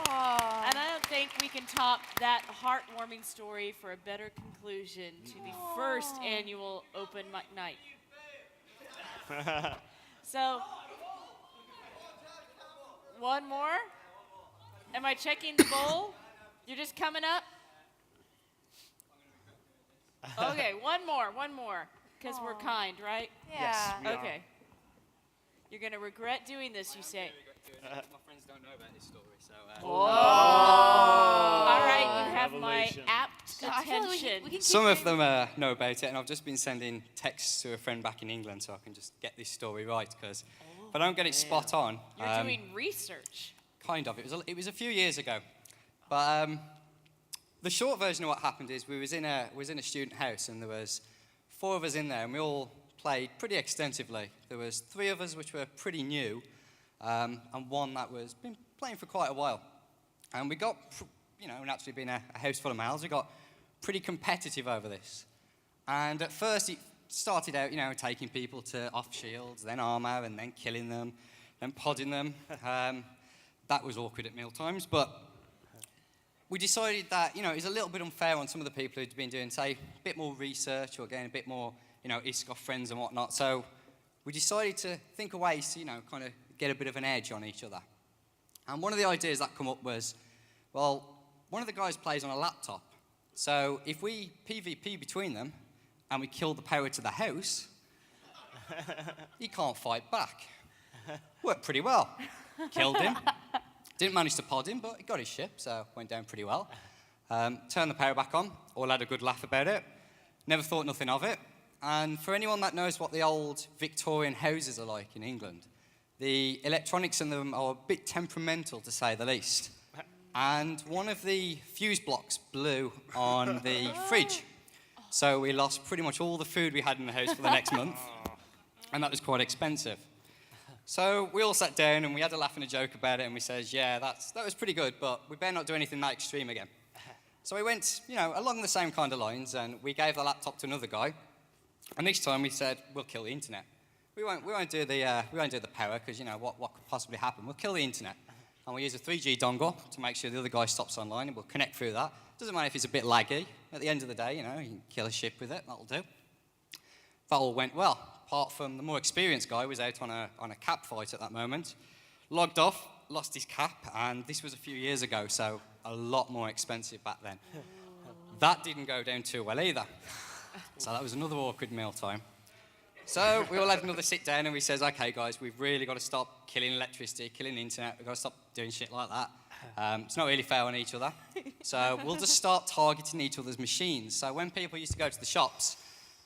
And I don't think we can top that heartwarming story for a better conclusion to the first annual open mic night. So, one more? Am I checking the bowl? You're just coming up? Okay, one more. Because we're kind, right? Yeah. Yes, we are. Okay. You're going to regret doing this, you say. My friends don't know about this story, so... All right, you have my apt I feel like attention. we can Some keep of them know about it, and I've just been sending texts to a friend back in England so I can just get this story right, because if I don't get it spot on... You're doing research. Kind of. It was a few years ago. But the short version of what happened is we was in a student house, and there was 4 of us in there, and we all played pretty extensively. There was 3 of us which were pretty new, and 1 that was been playing for quite a while. And we got, naturally being a house full of males, we got pretty competitive over this. And at first it started out, taking people to off shields, then armor, and then killing them, then podding them. that was awkward at meal times, but we decided that, it was a little bit unfair on some of the people who'd been doing, say, a bit more research or getting a bit more, ISCOF friends and whatnot. So we decided to think of ways to, kind of get a bit of an edge on each other. And one of the ideas that come up was, well, one of the guys plays on a laptop. So if we PvP between them and we kill the power to the house, he can't fight back. Worked pretty well. Killed him. Didn't manage to pod him, but he got his ship, so went down pretty well. Turned the power back on. All had a good laugh about it. Never thought nothing of it. And for anyone that knows what the old Victorian houses are like in England, the electronics in them are a bit temperamental, to say the least. And one of the fuse blocks blew on the fridge. So we lost pretty much all the food we had in the house for the next month. And that was quite expensive. So we all sat down and we had a laugh and a joke about it, and we said, yeah, that was pretty good, but we better not do anything that extreme again. So we went, along the same kind of lines, and we gave the laptop to another guy. And this time we said, we'll kill the internet. We won't do the power, because what could possibly happen? We'll kill the internet, and we'll use a 3G dongle to make sure the other guy stops online, and we'll connect through that. Doesn't matter if it's a bit laggy. At the end of the day, you can kill a ship with it. That'll do. That all went well. Apart from the more experienced guy was out on a cap fight at that moment, logged off, lost his cap, and this was a few years ago, so a lot more expensive back then. That didn't go down too well either. So that was another awkward mealtime. So we all had another sit down and we says, okay guys, we've really got to stop killing electricity, killing the internet, we've got to stop doing shit like that. It's not really fair on each other. So we'll just start targeting each other's machines. So when people used to go to the shops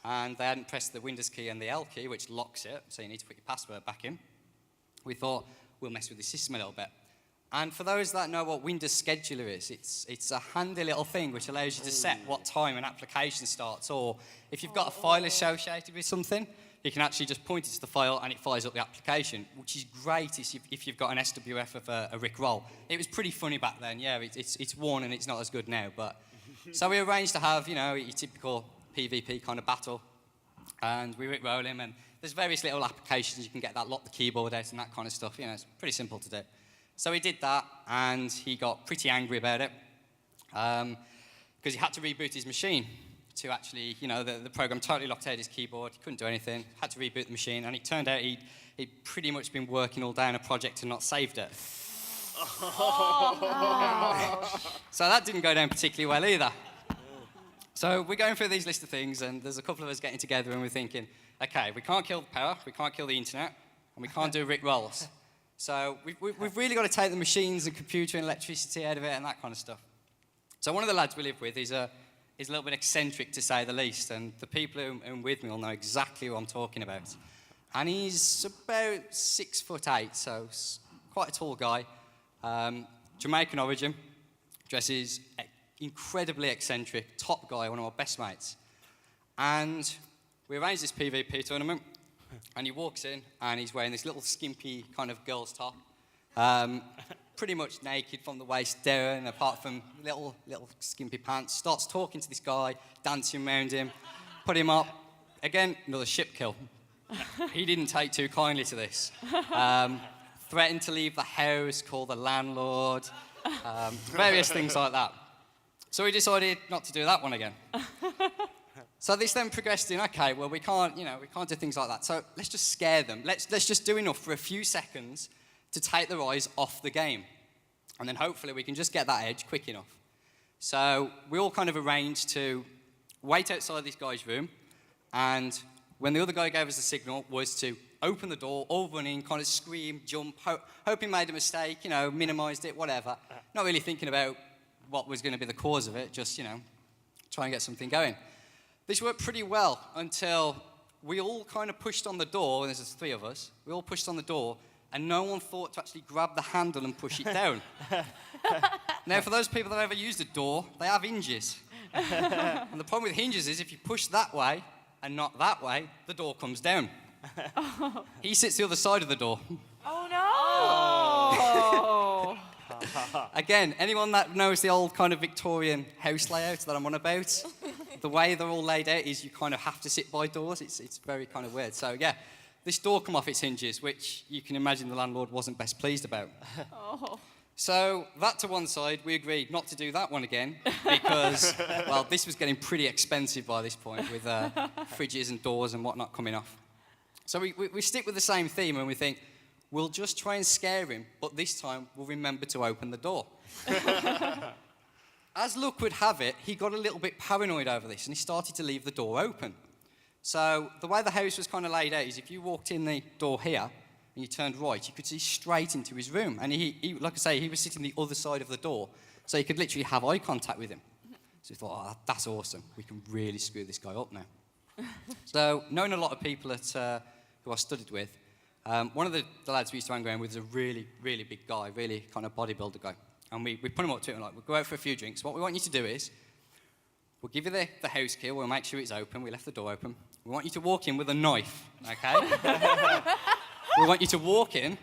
and they hadn't pressed the Windows key and the L key, which locks it, so you need to put your password back in, we thought, we'll mess with the system a little bit. And for those that know what Windows Scheduler is, it's a handy little thing which allows you to set what time an application starts, or if you've got a file associated with something, you can actually just point it to the file and it fires up the application, which is great if you've got an SWF of a Rickroll. It was pretty funny back then, yeah, it's worn and it's not as good now, but... So we arranged to have, your typical PvP kind of battle, and we Rickroll him, and there's various little applications you can get that lock the keyboard out and that kind of stuff, it's pretty simple to do. So he did that, and he got pretty angry about it, because he had to reboot his machine to actually, the program totally locked out his keyboard, he couldn't do anything, had to reboot the machine, and it turned out he'd pretty much been working all day on a project and not saved it. Oh, So that didn't go down particularly well either. So we're going through these list of things, and there's a couple of us getting together, and we're thinking, okay, we can't kill the power, we can't kill the internet, and we can't do Rick rolls. So we've really got to take the machines and computer and electricity out of it and that kind of stuff. So one of the lads we live with is a little bit eccentric, to say the least, and the people who are with me will know exactly who I'm talking about. And he's about 6'8", so quite a tall guy, Jamaican origin, dresses incredibly eccentric, top guy, one of my best mates. And we arranged this PvP tournament, and he walks in, and he's wearing this little skimpy kind of girl's top, pretty much naked from the waist down, apart from little skimpy pants. Starts talking to this guy, dancing around him, put him up. Again, another ship kill. He didn't take too kindly to this. Threatened to leave the house, call the landlord, various things like that. So we decided not to do that one again. So this then progressed in, okay, well, we can't do things like that. So let's just scare them. Let's just do enough for a few seconds to take their eyes off the game. And then hopefully we can just get that edge quick enough. So we all kind of arranged to wait outside this guy's room, and when the other guy gave us the signal was to open the door, all running, kind of scream, jump, hope he made a mistake, minimised it, whatever. Not really thinking about what was going to be the cause of it, just, try and get something going. This worked pretty well until we all kind of pushed on the door, and there's 3 of us, we all pushed on the door, and no one thought to actually grab the handle and push it down. Now, for those people that have ever used a door, they have hinges. And the problem with hinges is if you push that way and not that way, the door comes down. He sits the other side of the door. Oh, no! Again, anyone that knows the old kind of Victorian house layout that I'm on about, the way they're all laid out is you kind of have to sit by doors. It's very kind of weird. So, yeah, this door come off its hinges, which you can imagine the landlord wasn't best pleased about. Oh. So that to one side, we agreed not to do that one again because, well, this was getting pretty expensive by this point with fridges and doors and whatnot coming off. So we stick with the same theme and we think, we'll just try and scare him, but this time we'll remember to open the door. As luck would have it, he got a little bit paranoid over this and he started to leave the door open. So the way the house was kind of laid out is if you walked in the door here, and you turned right, you could see straight into his room. And he, like I say, he was sitting the other side of the door, so you could literally have eye contact with him. So we thought, oh, that's awesome. We can really screw this guy up now. So knowing a lot of people who I studied with, one of the lads we used to hang around with was a really, really big guy, really kind of bodybuilder guy. And we put him up to it and like, we'll go out for a few drinks. What we want you to do is, we'll give you the house key, we'll make sure it's open, we left the door open. We want you to walk in with a knife, okay? We want you to walk in,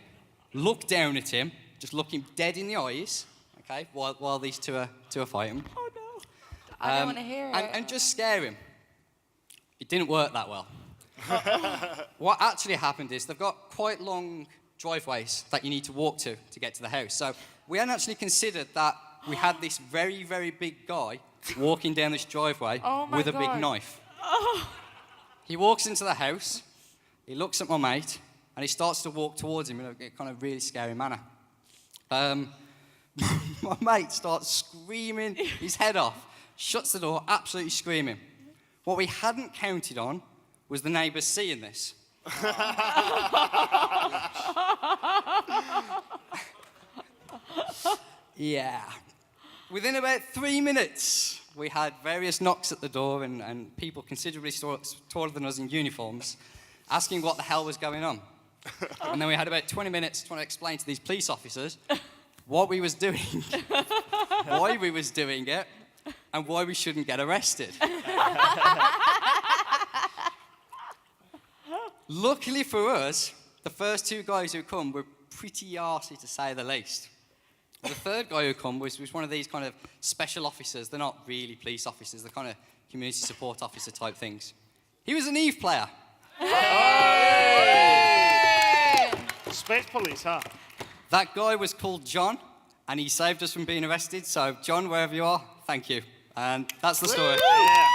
look down at him, just look him dead in the eyes, okay, while these two are fighting. Oh, no. I don't want to hear it. And just scare him. It didn't work that well. What actually happened is they've got quite long driveways that you need to walk to get to the house. So we hadn't actually considered that we had this very, very big guy walking down this driveway with a big knife. Oh. He walks into the house, he looks at my mate, and he starts to walk towards him in a kind of really scary manner. My mate starts screaming his head off, shuts the door, absolutely screaming. What we hadn't counted on was the neighbours seeing this. Yeah. Within about 3 minutes, we had various knocks at the door and people considerably taller than us in uniforms asking what the hell was going on. And then we had about 20 minutes trying to explain to these police officers what we was doing, why we was doing it, and why we shouldn't get arrested. Luckily for us, the first two guys who come were pretty arsey, to say the least. The third guy who come was one of these kind of special officers. They're not really police officers. They're kind of community support officer type things. He was an EVE player. Space police, huh? That guy was called John, and he saved us from being arrested. So, John, wherever you are, thank you. And that's the story. Yeah.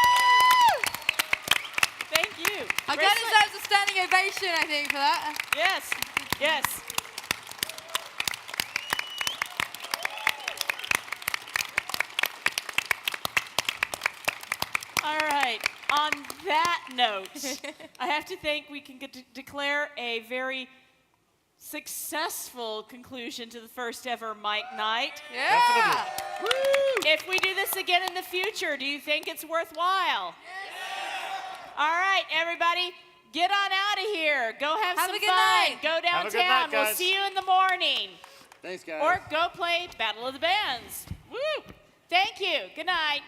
Thank you. Again, deserves a standing ovation, I think, for that. Yes, yes. All right. On that note, I have to think we can get to declare a very successful conclusion to the first ever Mike Night. Yeah. If we do this again in the future, do you think it's worthwhile? All right, everybody, get on out of here. Go have some a good fun. night. Go Have a downtown. good night, We'll guys. see you in the morning. Thanks, guys. Or go play Battle of the Bands. Woo! Thank you. Good night.